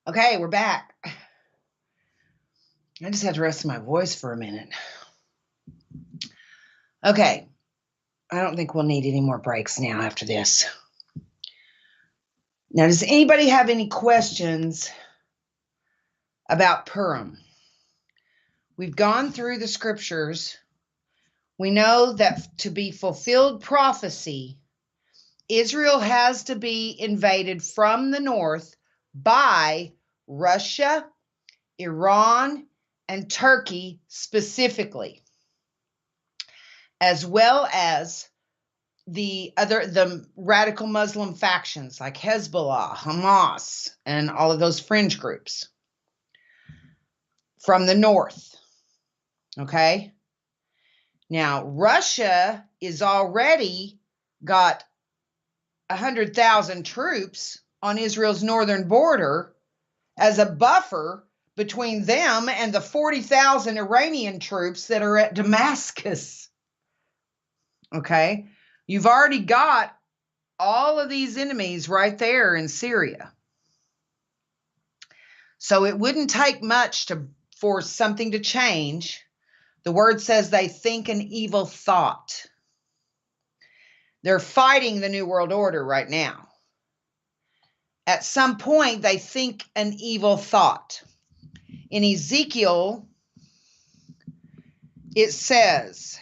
S1: Okay, we're back. I just had to rest my voice for a minute. Okay. I don't think we'll need any more breaks now after this. Now, does anybody have any questions about Purim? We've gone through the scriptures. We know that to be fulfilled prophecy, Israel has to be invaded from the north by Russia, Iran, and Turkey specifically, as well as the radical Muslim factions like Hezbollah, Hamas, and all of those fringe groups from the north. Okay. Now, Russia is already got 100,000 troops on Israel's northern border as a buffer between them and the 40,000 Iranian troops that are at Damascus. Okay. You've already got all of these enemies right there in Syria. So it wouldn't take much for something to change. The word says they think an evil thought. They're fighting the New World Order right now. At some point, they think an evil thought. In Ezekiel, it says,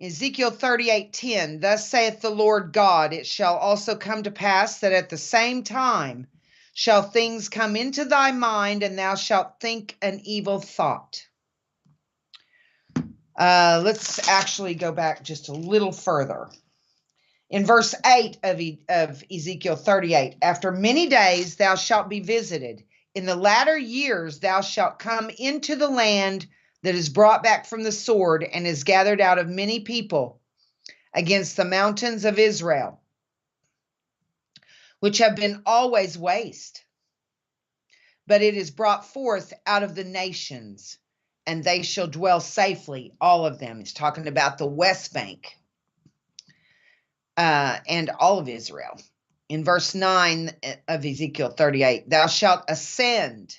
S1: Ezekiel 38:10, thus saith the Lord God, it shall also come to pass that at the same time shall things come into thy mind, and thou shalt think an evil thought. Let's actually go back just a little further. In verse 8 of Ezekiel 38, after many days thou shalt be visited. In the latter years thou shalt come into the land that is brought back from the sword and is gathered out of many people against the mountains of Israel, which have been always waste. But it is brought forth out of the nations, and they shall dwell safely, all of them. It's talking about the West Bank and all of Israel. In verse 9 of Ezekiel 38, thou shalt ascend.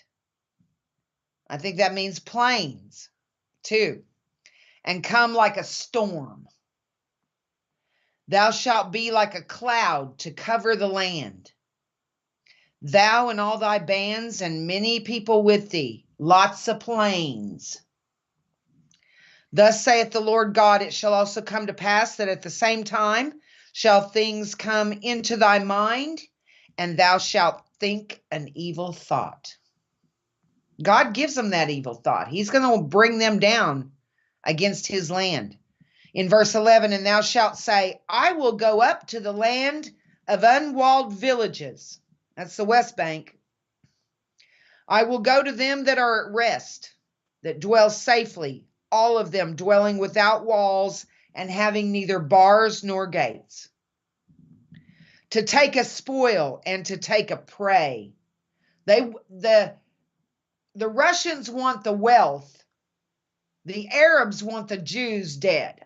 S1: I think that means plains, too. And come like a storm. Thou shalt be like a cloud to cover the land. Thou and all thy bands and many people with thee, lots of plains. Thus saith the Lord God, it shall also come to pass that at the same time shall things come into thy mind, and thou shalt think an evil thought. God gives them that evil thought. He's going to bring them down against his land. In verse 11, and thou shalt say, I will go up to the land of unwalled villages. That's the West Bank. I will go to them that are at rest, that dwell safely, all of them dwelling without walls and having neither bars nor gates, to take a spoil and to take a prey. The Russians want the wealth. The Arabs want the Jews dead.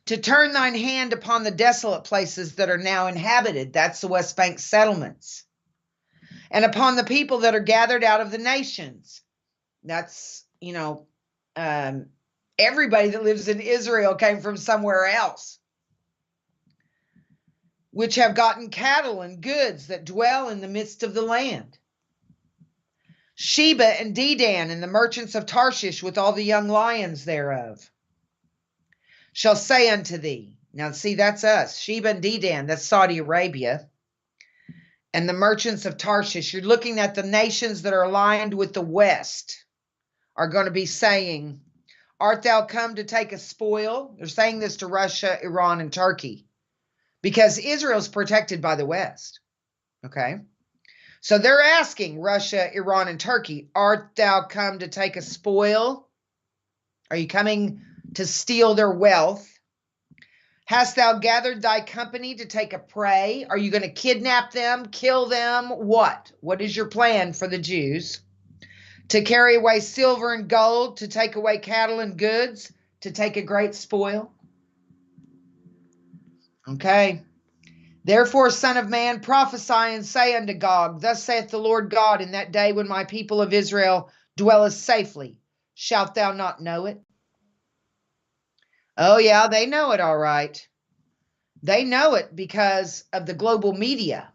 S1: To turn thine hand upon the desolate places that are now inhabited. That's the West Bank settlements. And upon the people that are gathered out of the nations. That's, everybody that lives in Israel came from somewhere else. Which have gotten cattle and goods that dwell in the midst of the land. Sheba and Dedan and the merchants of Tarshish with all the young lions thereof. Shall say unto thee, now see, that's us, Sheba and Dedan, that's Saudi Arabia, and the merchants of Tarshish. You're looking at the nations that are aligned with the West are going to be saying, art thou come to take a spoil? They're saying this to Russia, Iran, and Turkey, because Israel's protected by the West, okay? So they're asking Russia, Iran, and Turkey, art thou come to take a spoil? Are you coming to steal their wealth? Hast thou gathered thy company to take a prey? Are you going to kidnap them, kill them? What? What is your plan for the Jews? To carry away silver and gold, to take away cattle and goods, to take a great spoil? Okay. Therefore, son of man, prophesy and say unto Gog, thus saith the Lord God, in that day when my people of Israel dwelleth safely, shalt thou not know it? Oh yeah, they know it all right. They know it because of the global media.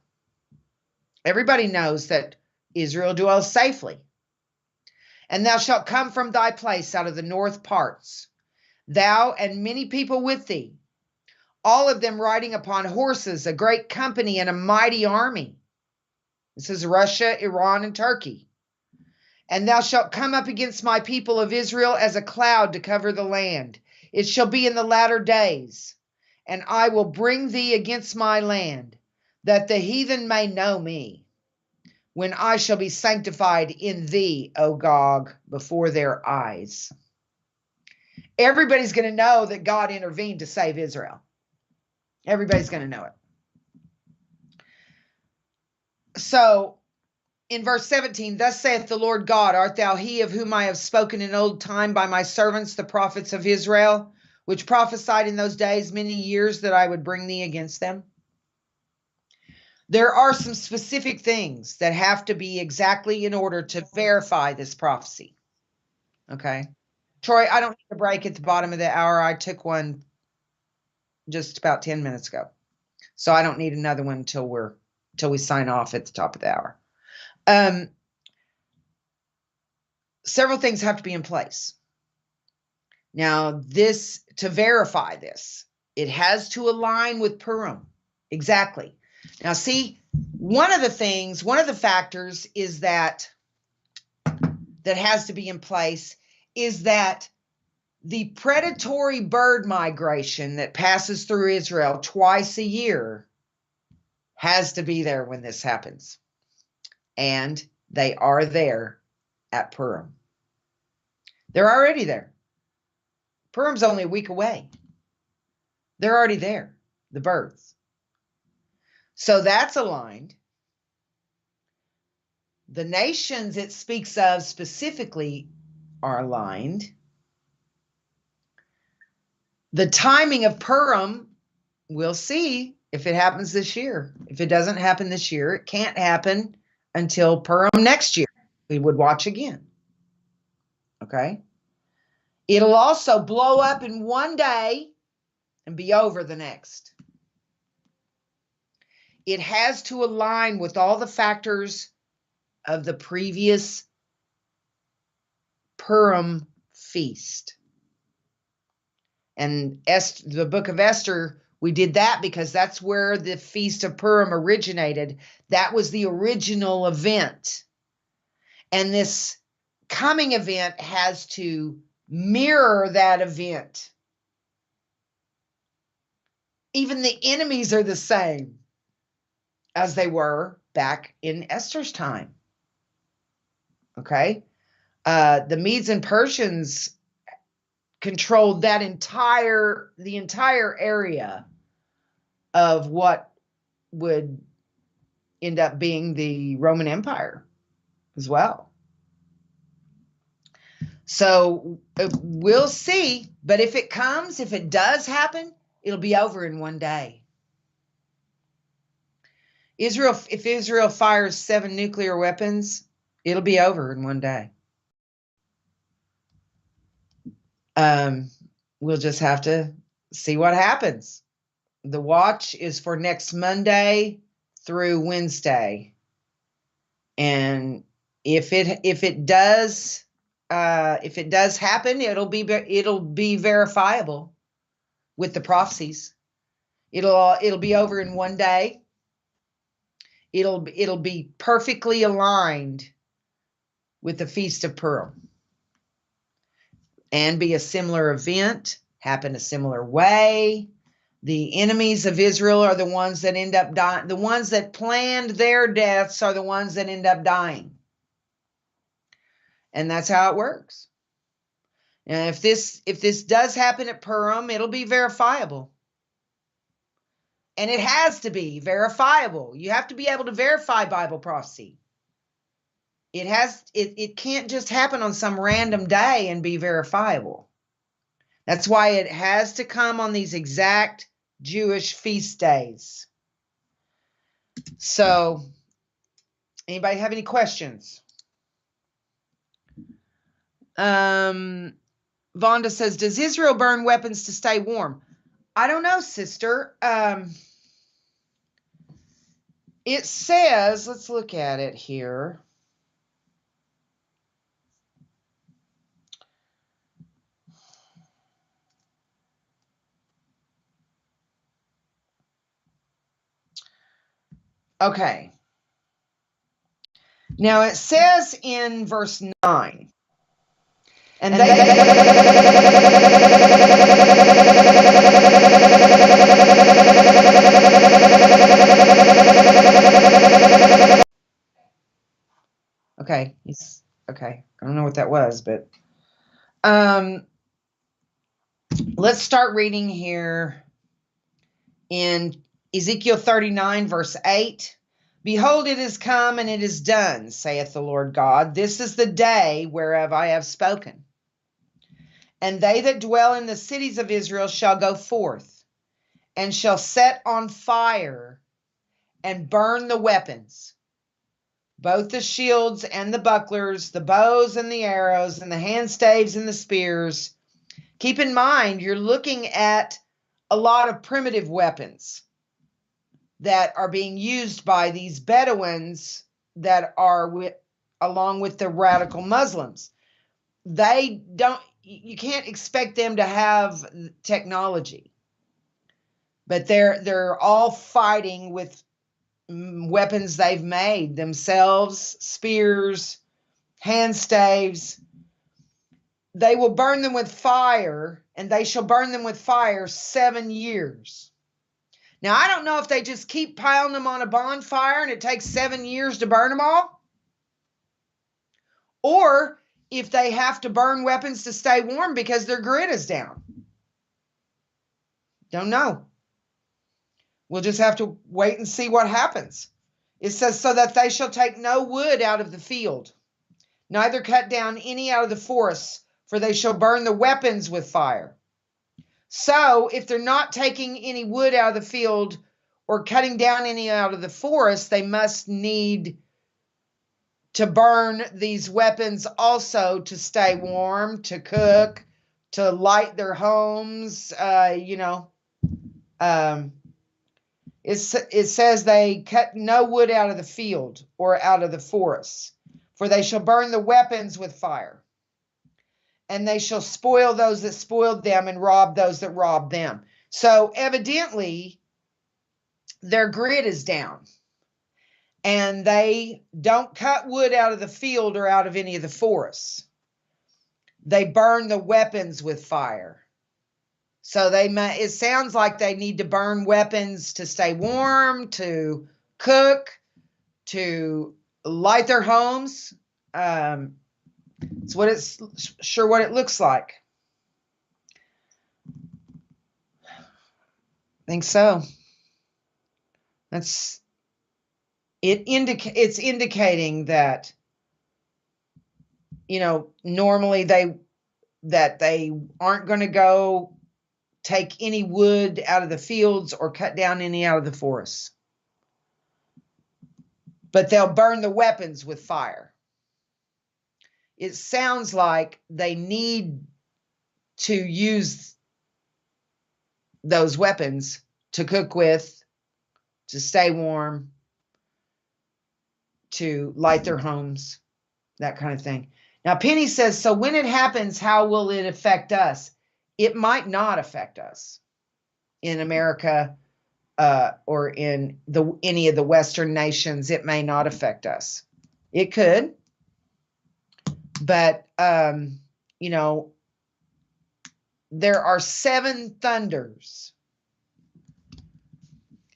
S1: Everybody knows that Israel dwells safely. And thou shalt come from thy place out of the north parts, thou and many people with thee, all of them riding upon horses, a great company and a mighty army. This is Russia, Iran, and Turkey. And thou shalt come up against my people of Israel as a cloud to cover the land. It shall be in the latter days, and I will bring thee against my land, that the heathen may know me, when I shall be sanctified in thee, O Gog, before their eyes. Everybody's going to know that God intervened to save Israel. Everybody's going to know it. So in verse 17, thus saith the Lord God, art thou he of whom I have spoken in old time by my servants, the prophets of Israel, which prophesied in those days many years that I would bring thee against them? There are some specific things that have to be exactly in order to verify this prophecy. Okay. Troy, I don't need a break at the bottom of the hour. I took one just about 10 minutes ago. So I don't need another one until we sign off at the top of the hour. Several things have to be in place. Now, to verify this, it has to align with Purim. Exactly. Now, see, one of the factors is that has to be in place is that the predatory bird migration that passes through Israel twice a year has to be there when this happens. And they are there at Purim. They're already there. Purim's only a week away. They're already there, the birds. So that's aligned. The nations it speaks of specifically are aligned. The timing of Purim, we'll see if it happens this year. If it doesn't happen this year, it can't happen until Purim next year. We would watch again. Okay? It'll also blow up in one day and be over the next. It has to align with all the factors of the previous Purim feast. And the book of Esther, we did that because that's where the Feast of Purim originated. That was the original event. And this coming event has to mirror that event. Even the enemies are the same as they were back in Esther's time. Okay? The Medes and Persians controlled the entire area of what would end up being the Roman Empire as well. So we'll see, but if it does happen, it'll be over in one day. If Israel fires 7 nuclear weapons, it'll be over in one day. We'll just have to see what happens. The watch is for next Monday through Wednesday. And if it does happen, it'll be verifiable with the prophecies. It'll be over in one day. It'll be perfectly aligned with the Feast of Purim and be a similar event, happen a similar way. The enemies of Israel are the ones that end up dying. The ones that planned their deaths are the ones that end up dying. And that's how it works. And if this does happen at Purim, it'll be verifiable. And it has to be verifiable. You have to be able to verify Bible prophecy. It can't just happen on some random day and be verifiable. That's why it has to come on these exact Jewish feast days. So, anybody have any questions? Vonda says, does Israel burn weapons to stay warm? I don't know, sister. It says, let's look at it here. Okay. Now it says in verse 9, and okay, okay. I don't know what that was, but let's start reading here in Ezekiel 39, verse 8. Behold, it is come and it is done, saith the Lord God. This is the day whereof I have spoken. And they that dwell in the cities of Israel shall go forth, and shall set on fire and burn the weapons, both the shields and the bucklers, the bows and the arrows, and the handstaves and the spears. Keep in mind, you're looking at a lot of primitive weapons that are being used by these Bedouins that are along with the radical Muslims. You can't expect them to have technology, but they're all fighting with weapons they've made themselves, spears, hand staves. They will burn them with fire, and they shall burn them with fire 7 years. Now, I don't know if they just keep piling them on a bonfire and it takes 7 years to burn them all, or if they have to burn weapons to stay warm because their grid is down. Don't know. We'll just have to wait and see what happens. It says, so that they shall take no wood out of the field, neither cut down any out of the forests, for they shall burn the weapons with fire. So if they're not taking any wood out of the field or cutting down any out of the forest, they must need to burn these weapons also to stay warm, to cook, to light their homes. It says they cut no wood out of the field or out of the forests, for they shall burn the weapons with fire. And they shall spoil those that spoiled them and rob those that robbed them. So evidently, their grid is down. And they don't cut wood out of the field or out of any of the forests. They burn the weapons with fire. So it sounds like they need to burn weapons to stay warm, to cook, to light their homes. It's what it looks like. I think so. It's indicating that, normally they aren't going to go take any wood out of the fields or cut down any out of the forests. But they'll burn the weapons with fire. It sounds like they need to use those weapons to cook with, to stay warm, to light their homes, that kind of thing. Now, Penny says, so when it happens, how will it affect us? It might not affect us in America or in any of the Western nations. It may not affect us. It could. But, there are 7 thunders.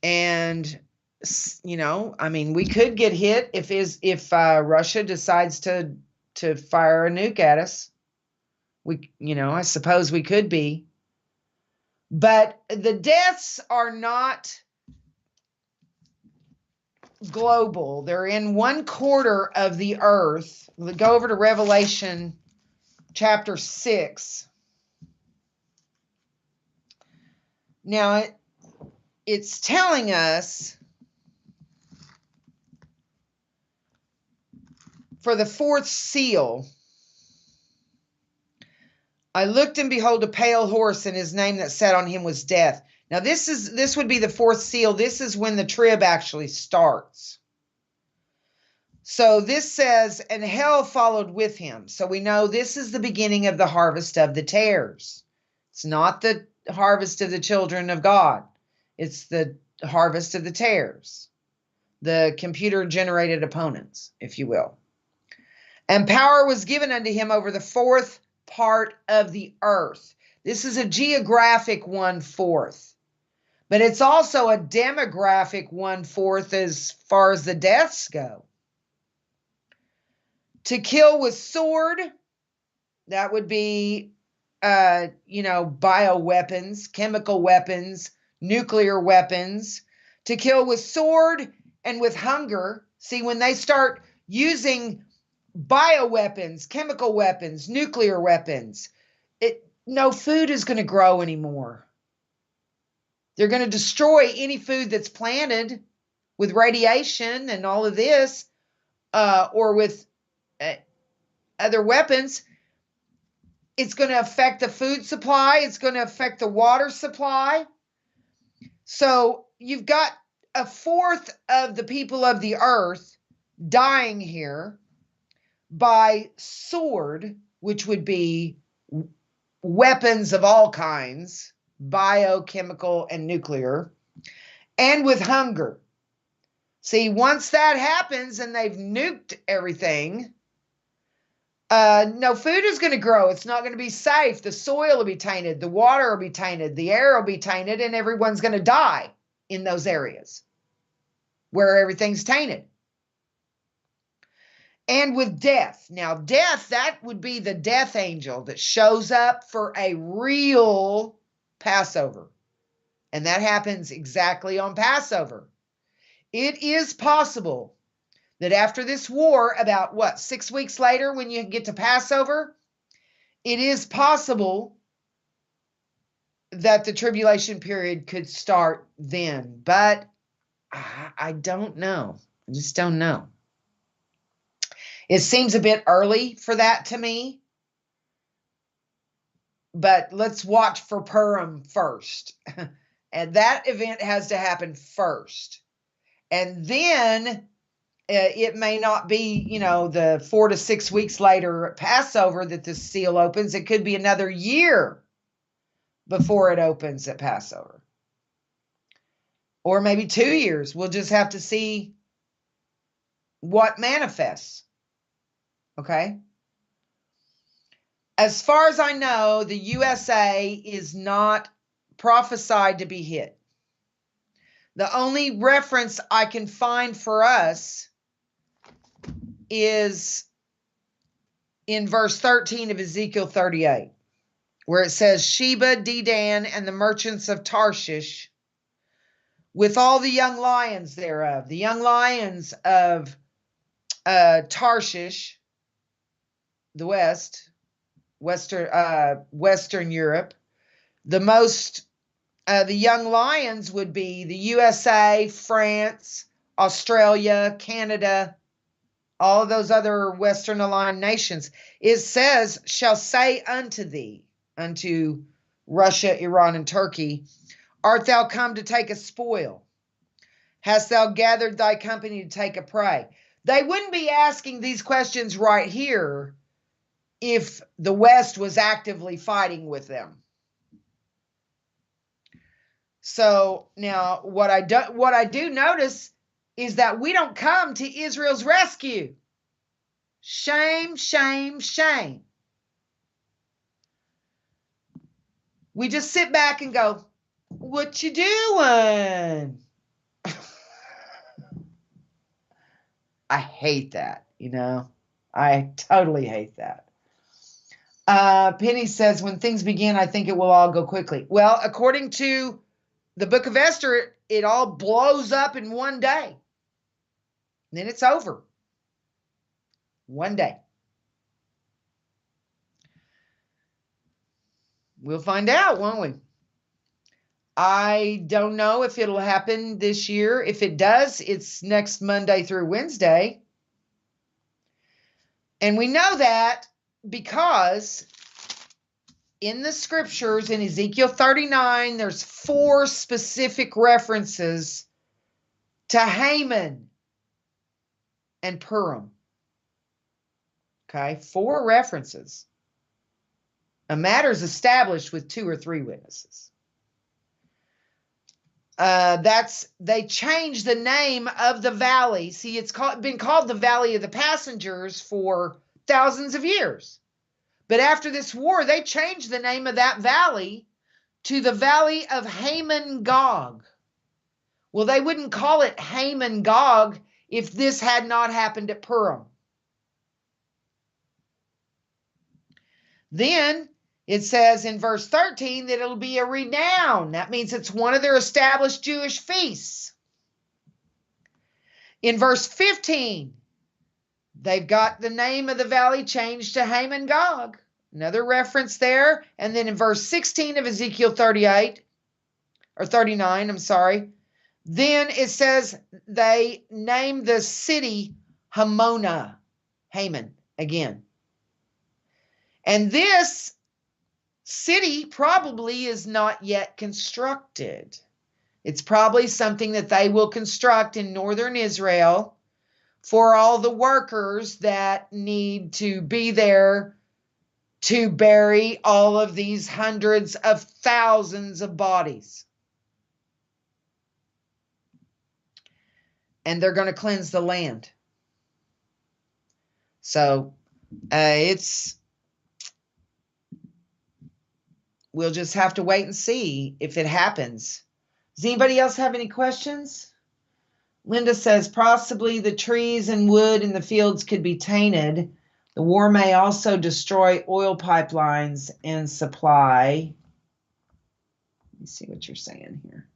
S1: And, we could get hit if Russia decides to fire a nuke at us. I suppose we could be. But the deaths are not global. They're in 1/4 of the earth. We'll go over to Revelation chapter 6. Now, it's telling us for the fourth seal, I looked and behold a pale horse, and his name that sat on him was Death. Now this would be the fourth seal. This is when the trib actually starts. So this says, and hell followed with him. So we know this is the beginning of the harvest of the tares. It's not the harvest of the children of God. It's the harvest of the tares, the computer-generated opponents, if you will. And power was given unto him over the fourth part of the earth. This is a geographic 1/4, but it's also a demographic 1/4 as far as the deaths go. To kill with sword, that would be, bioweapons, chemical weapons, nuclear weapons. To kill with sword and with hunger. See, when they start using bioweapons, chemical weapons, nuclear weapons, no food is going to grow anymore. They're going to destroy any food that's planted with radiation and all of this, or with other weapons. It's going to affect the food supply. It's going to affect the water supply. So you've got a fourth of the people of the earth dying here by sword, which would be weapons of all kinds, biochemical and nuclear, and with hunger. See, once that happens and they've nuked everything, no food is going to grow. It's not going to be safe. The soil will be tainted. The water will be tainted. The air will be tainted, and everyone's going to die in those areas where everything's tainted. And with death. Now, death, that would be the death angel that shows up for a real Passover. And that happens exactly on Passover. It is possible that after this war, about 6 weeks later, when you get to Passover, it is possible that the tribulation period could start then. But I don't know. I just don't know. It seems a bit early for that to me. But let's watch for Purim first. And that event has to happen first. And then it may not be, the 4 to 6 weeks later at Passover that the seal opens. It could be another year before it opens at Passover. Or maybe 2 years. We'll just have to see what manifests. Okay? As far as I know, the USA is not prophesied to be hit. The only reference I can find for us is in verse 13 of Ezekiel 38, where it says, Sheba, Dedan, and the merchants of Tarshish, with all the young lions thereof. The young lions of Tarshish, the Western Europe. The young lions would be the USA, France, Australia, Canada, all of those other Western aligned nations. It says, shall say unto thee, unto Russia, Iran, and Turkey, art thou come to take a spoil? Hast thou gathered thy company to take a prey? They wouldn't be asking these questions right here if the West was actively fighting with them. So now what I do notice is that we don't come to Israel's rescue. Shame, shame, shame. We just sit back and go, what you doing? I hate that, I totally hate that. Penny says, when things begin, I think it will all go quickly. Well, according to the book of Esther, it all blows up in one day. Then it's over. One day. We'll find out, won't we? I don't know if it'll happen this year. If it does, it's next Monday through Wednesday. And we know that because in the scriptures, in Ezekiel 39, there's 4 specific references to Haman and Purim. Okay, 4 references. A matter is established with 2 or 3 witnesses. They changed the name of the valley. See, it's been called the Valley of the Passengers for thousands of years. But after this war, they changed the name of that valley to the Valley of Haman Gog. Well, they wouldn't call it Haman Gog if this had not happened at Purim. Then it says in verse 13 that it'll be a renown. That means it's one of their established Jewish feasts. In verse 15, they've got the name of the valley changed to Haman Gog. Another reference there. And then in verse 16 of Ezekiel 39, then it says they named the city Haman again. And this city probably is not yet constructed. It's probably something that they will construct in northern Israel for all the workers that need to be there to bury all of these hundreds of thousands of bodies. And they're going to cleanse the land. So we'll just have to wait and see if it happens. Does anybody else have any questions? Linda says, possibly the trees and wood in the fields could be tainted. The war may also destroy oil pipelines and supply. Let me see what you're saying here.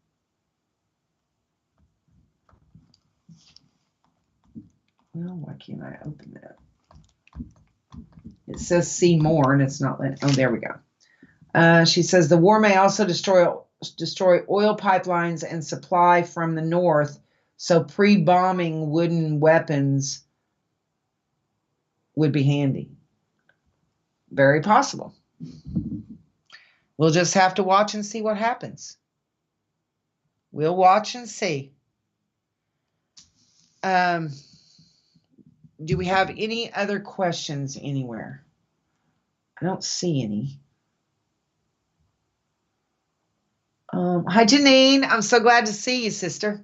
S1: Well, why can't I open that? It says see more, and it's not letting. Oh, there we go. She says the war may also destroy oil pipelines and supply from the north, so pre-bombing wooden weapons would be handy. Very possible. We'll just have to watch and see what happens. We'll watch and see. Do we have any other questions anywhere? I don't see any. Hi, Janine. I'm so glad to see you, sister.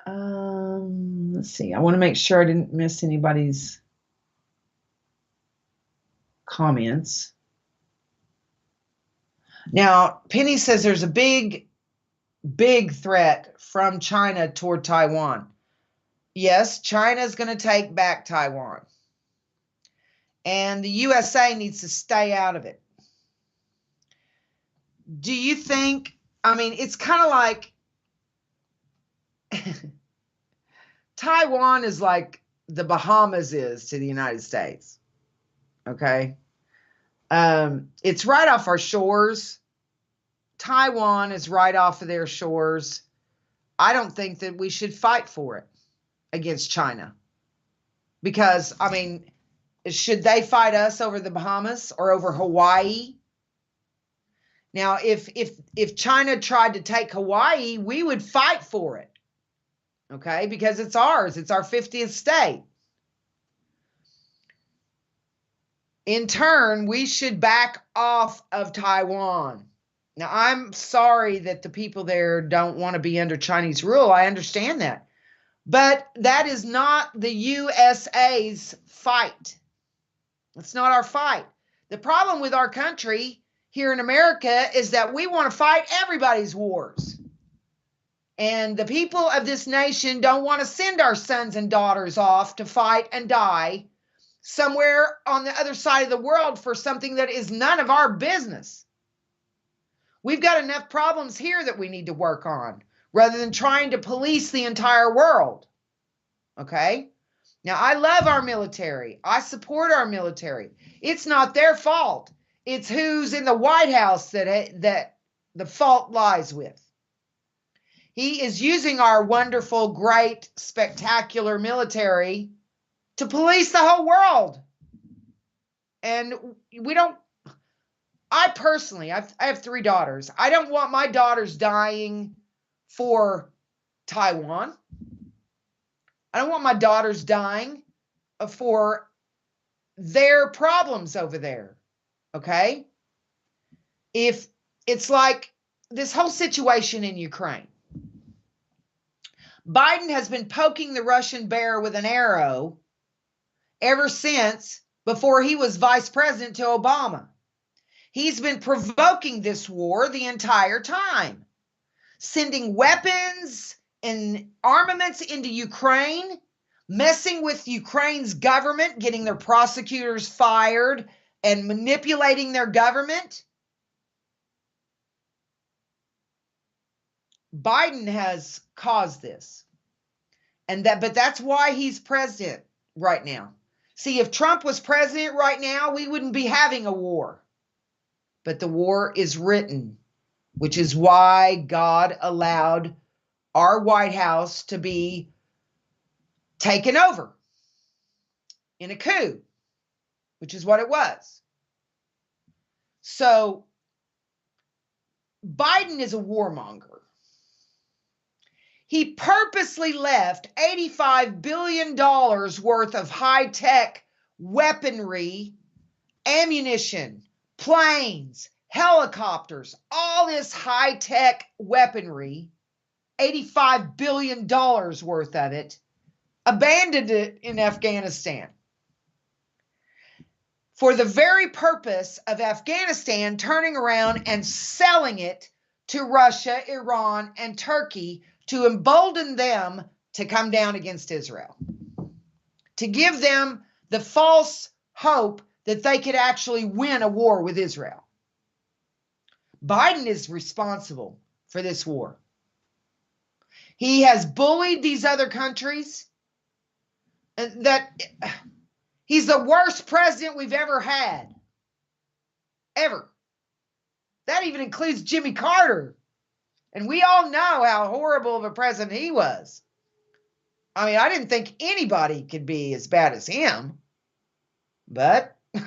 S1: Let's see. I want to make sure I didn't miss anybody's comments. Now, Penny says there's a big threat from China toward Taiwan. Yes, China's going to take back Taiwan. And the USA needs to stay out of it. Do you think, I mean, it's kind of like Taiwan is like the Bahamas is to the United States. Okay. It's right off our shores. Taiwan is right off of their shores. I don't think that we should fight for it against China. Because, I mean, should they fight us over the Bahamas or over Hawaii? Now, if China tried to take Hawaii, we would fight for it. Okay, because it's ours. It's our 50th state. In turn, we should back off of Taiwan. Now, I'm sorry that the people there don't want to be under Chinese rule. I understand that. But that is not the USA's fight. It's not our fight. The problem with our country here in America is that we want to fight everybody's wars. And the people of this nation don't want to send our sons and daughters off to fight and die somewhere on the other side of the world for something that is none of our business. We've got enough problems here that we need to work on rather than trying to police the entire world. Okay? Now, I love our military. I support our military. It's not their fault. It's who's in the White House that the fault lies with. He is using our wonderful, great, spectacular military to police the whole world. And we don't, I personally, I have 3 daughters. I don't want my daughters dying for Taiwan. I don't want my daughters dying for their problems over there. Okay? If it's like this whole situation in Ukraine, Biden has been poking the Russian bear with an arrow ever since before he was vice president to Obama. He's been provoking this war the entire time, sending weapons and armaments into Ukraine, messing with Ukraine's government, getting their prosecutors fired and manipulating their government. Biden has caused this. But that's why he's president right now. See, if Trump was president right now, we wouldn't be having a war. But the war is written, which is why God allowed our White House to be taken over in a coup, which is what it was. So Biden is a warmonger. He purposely left $85 billion worth of high-tech weaponry, ammunition, planes, helicopters, all this high-tech weaponry, $85 billion worth of it, abandoned it in Afghanistan for the very purpose of Afghanistan turning around and selling it to Russia, Iran, and Turkey to embolden them to come down against Israel, to give them the false hope that they could actually win a war with Israel. Biden is responsible for this war. He has bullied these other countries. That he's the worst president we've ever had. Ever. That even includes Jimmy Carter. And we all know how horrible of a president he was. I mean, I didn't think anybody could be as bad as him. But we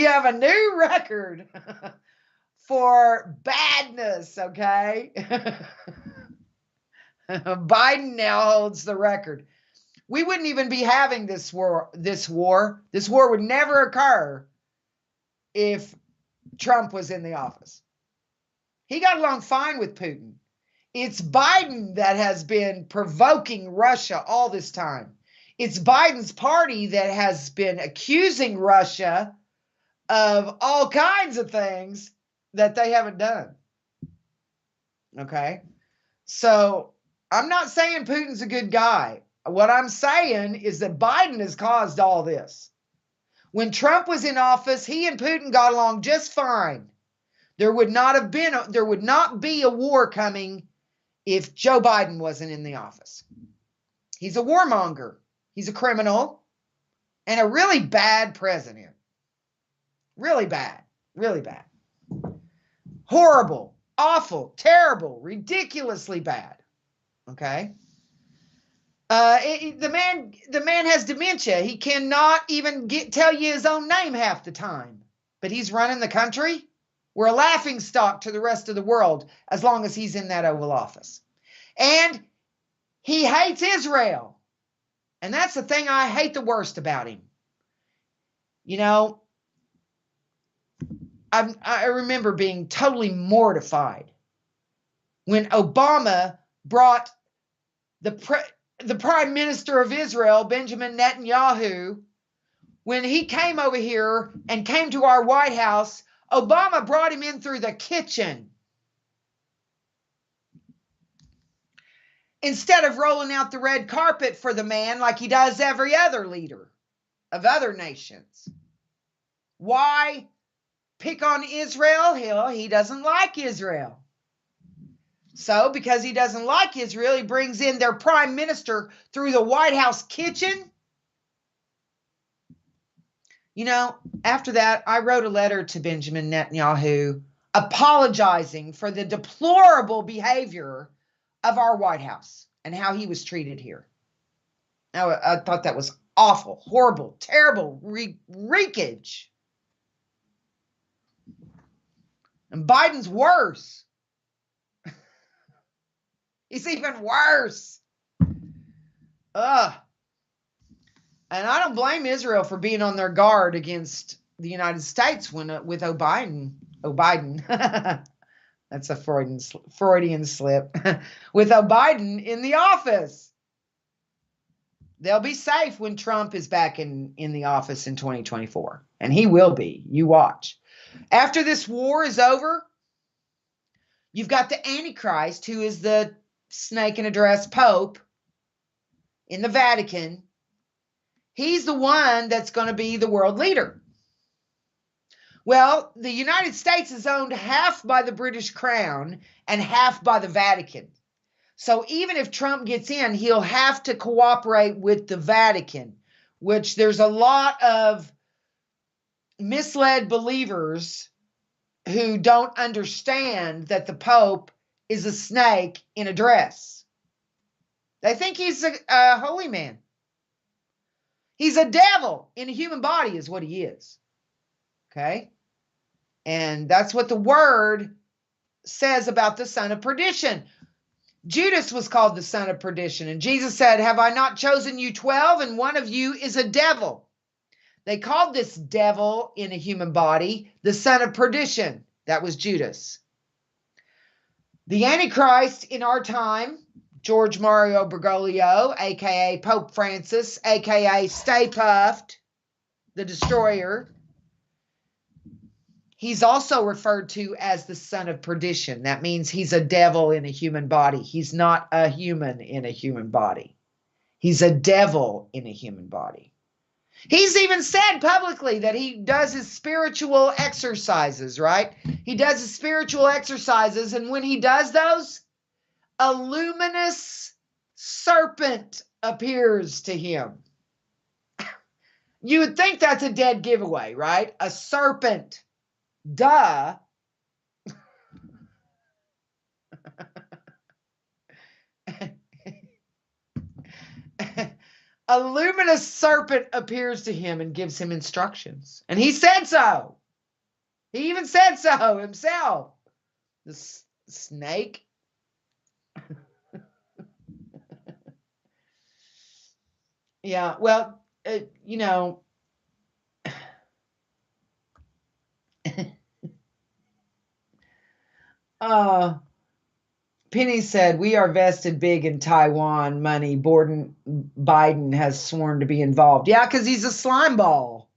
S1: have a new record for badness, okay? Biden now holds the record. We wouldn't even be having this war. This war would never occur if Trump was in the office. He got along fine with Putin. It's Biden that has been provoking Russia all this time. It's Biden's party that has been accusing Russia of all kinds of things that they haven't done. Okay? So I'm not saying Putin's a good guy. What I'm saying is that Biden has caused all this. When Trump was in office, he and Putin got along just fine. There would not be a war coming if Joe Biden wasn't in the office. He's a warmonger. He's a criminal and a really bad president. Really bad. Really bad. Horrible, awful, terrible, ridiculously bad. Okay? The man has dementia. He cannot even tell you his own name half the time. But he's running the country. We're a laughing stock to the rest of the world as long as he's in that Oval Office. And he hates Israel. And that's the thing I hate the worst about him. You know, I remember being totally mortified when Obama brought the Prime Minister of Israel, Benjamin Netanyahu, when he came over here and came to our White House, Obama brought him in through the kitchen. Instead of rolling out the red carpet for the man like he does every other leader of other nations. Why pick on Israel? He doesn't like Israel. So, because he doesn't like Israel, he brings in their prime minister through the White House kitchen. You know, after that, I wrote a letter to Benjamin Netanyahu. apologizing for the deplorable behavior of our White House and how he was treated here. I thought that was awful, horrible, terrible, wreakage. And Biden's worse. He's even worse. Ugh. And I don't blame Israel for being on their guard against the United States with O'Biden. That's a Freudian slip. With O'Biden in the office. They'll be safe when Trump is back in the office in 2024. And he will be. You watch. After this war is over, you've got the Antichrist, who is the snake in a dress Pope in the Vatican. He's the one that's going to be the world leader. Well, the United States is owned half by the British Crown and half by the Vatican. So even if Trump gets in, he'll have to cooperate with the Vatican, which there's a lot of misled believers who don't understand that the Pope is a snake in a dress. They think he's a holy man. He's a devil in a human body is what he is. Okay? And that's what the word says about the son of perdition. Judas was called the son of perdition. And Jesus said, have I not chosen you 12? And one of you is a devil. They called this devil in a human body the son of perdition. That was Judas. The Antichrist in our time, George Mario Bergoglio, a.k.a. Pope Francis, a.k.a. Stay Puffed, the Destroyer. He's also referred to as the son of perdition. That means he's a devil in a human body. He's not a human in a human body. He's a devil in a human body. He's even said publicly that he does his spiritual exercises, right? He does his spiritual exercises, and when he does those, a luminous serpent appears to him. You would think that's a dead giveaway, right? A serpent. Duh. A luminous serpent appears to him and gives him instructions. And he said so. He even said so himself. The snake. Yeah, well, you know. Penny said, we are vested big in Taiwan money. Biden has sworn to be involved. Yeah, because he's a slime ball.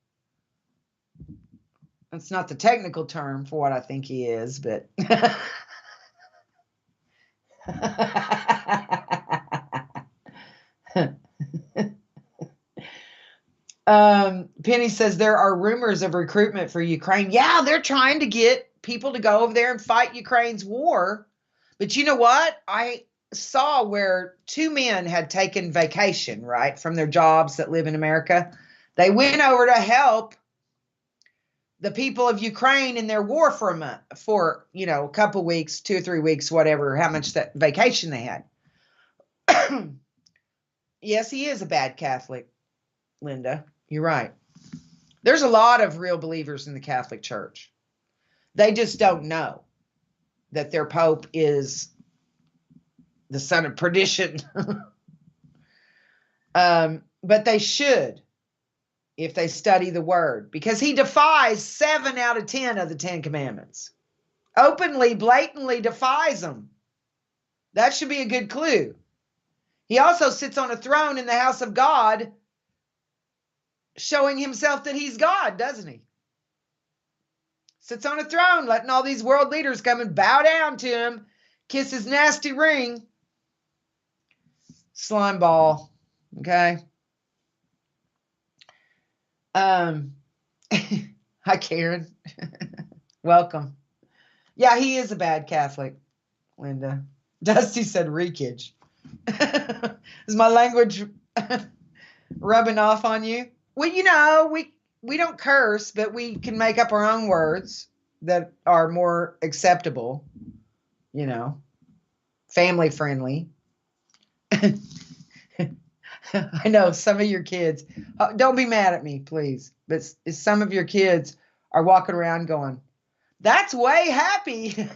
S1: That's not the technical term for what I think he is, but. Penny says there are rumors of recruitment for Ukraine. Yeah, they're trying to get people to go over there and fight Ukraine's war. But you know what? I saw where 2 men had taken vacation, right, from their jobs that live in America. They went over to help the people of Ukraine in their war for a month, for, a couple weeks, 2 or 3 weeks, whatever, how much that vacation they had. Yes, he is a bad Catholic, Linda. You're right. There's a lot of real believers in the Catholic Church. They just don't know that their Pope is the son of perdition. But they should, if they study the word, because he defies 7 out of 10 of the 10 commandments. Openly, blatantly defies them. That should be a good clue. He also sits on a throne in the house of God, showing himself that he's God, doesn't he? Sits on a throne, letting all these world leaders come and bow down to him, kiss his nasty ring. Slime ball. Okay. Hi, Karen. Welcome. Yeah, he is a bad Catholic, Linda. Dusty said wreakage. Is my language rubbing off on you? Well, we don't curse, but we can make up our own words. that are more acceptable, family friendly. I know some of your kids, don't be mad at me, please, but some of your kids are walking around going, that's way happy.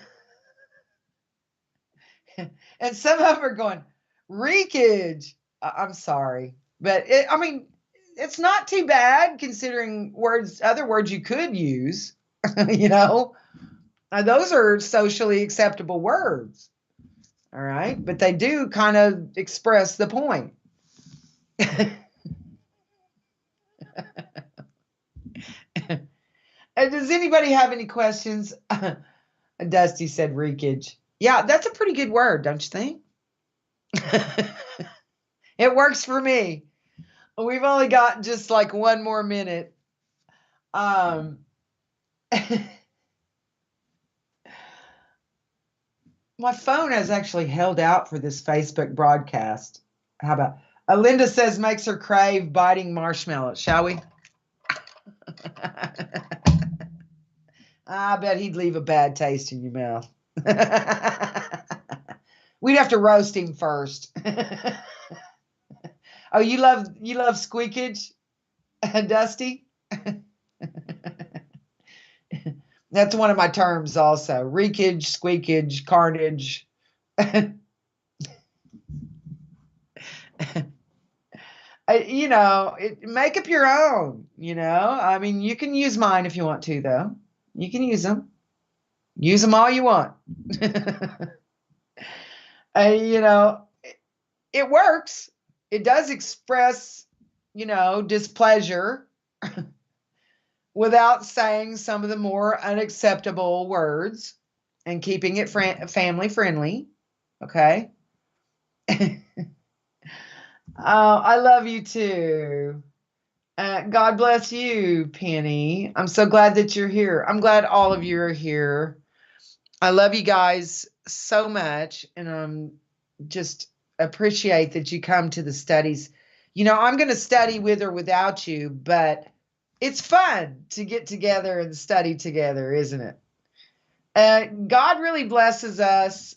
S1: And some of them are going, reekage. I'm sorry. But it's not too bad considering other words you could use, those are socially acceptable words. All right. But they do kind of express the point. Does anybody have any questions? Dusty said reekage. Yeah, that's a pretty good word, don't you think? It works for me. We've only got just like one more minute. My phone has actually held out for this Facebook broadcast. How about Linda says makes her crave biting marshmallows. Shall we? I bet he'd leave a bad taste in your mouth. We'd have to roast him first. Oh, you love squeakage, Dusty? That's one of my terms also. Reekage, squeakage, carnage. Make up your own, you can use mine if you want to, though. You can use them. Use them all you want. It works. It does express, displeasure without saying some of the more unacceptable words and keeping it family friendly. Okay. I love you too. God bless you, Penny. I'm so glad that you're here. I'm glad all of you are here. I love you guys so much, and I'm just appreciate that you come to the studies. I'm going to study with or without you, but it's fun to get together and study together, isn't it? God really blesses us,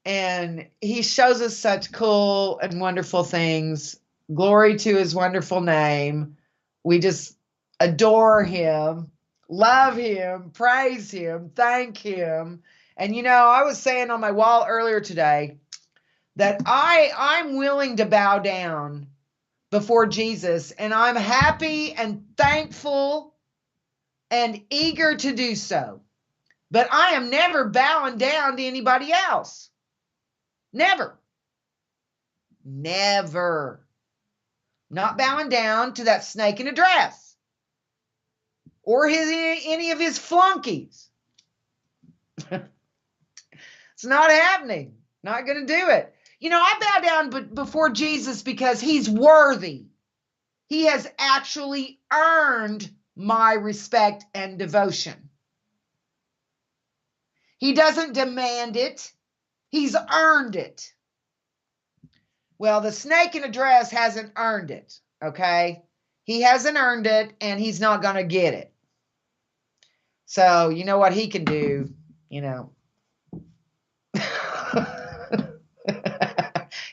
S1: and he shows us such cool and wonderful things. Glory to his wonderful name. We just adore him, love him, praise him, thank him. And, I was saying on my wall earlier today that I'm willing to bow down before Jesus, and I'm happy and thankful and eager to do so. But I am never bowing down to anybody else. Never. Never. Not bowing down to that snake in a dress or any of his flunkies. It's not happening. Not going to do it. I bow down before Jesus because he's worthy. He has actually earned my respect and devotion. He doesn't demand it. He's earned it. Well, the snake in a dress hasn't earned it, okay? He hasn't earned it, and he's not going to get it. So, you know what he can do,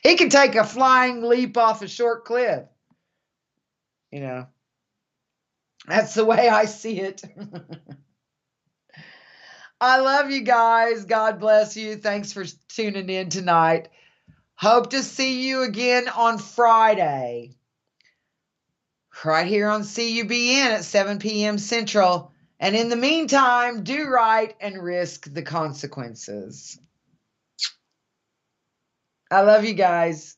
S1: He can take a flying leap off a short cliff. That's the way I see it. I love you guys. God bless you. Thanks for tuning in tonight. Hope to see you again on Friday. Right here on CUBN at 7 p.m. Central. And in the meantime, do right and risk the consequences. I love you guys.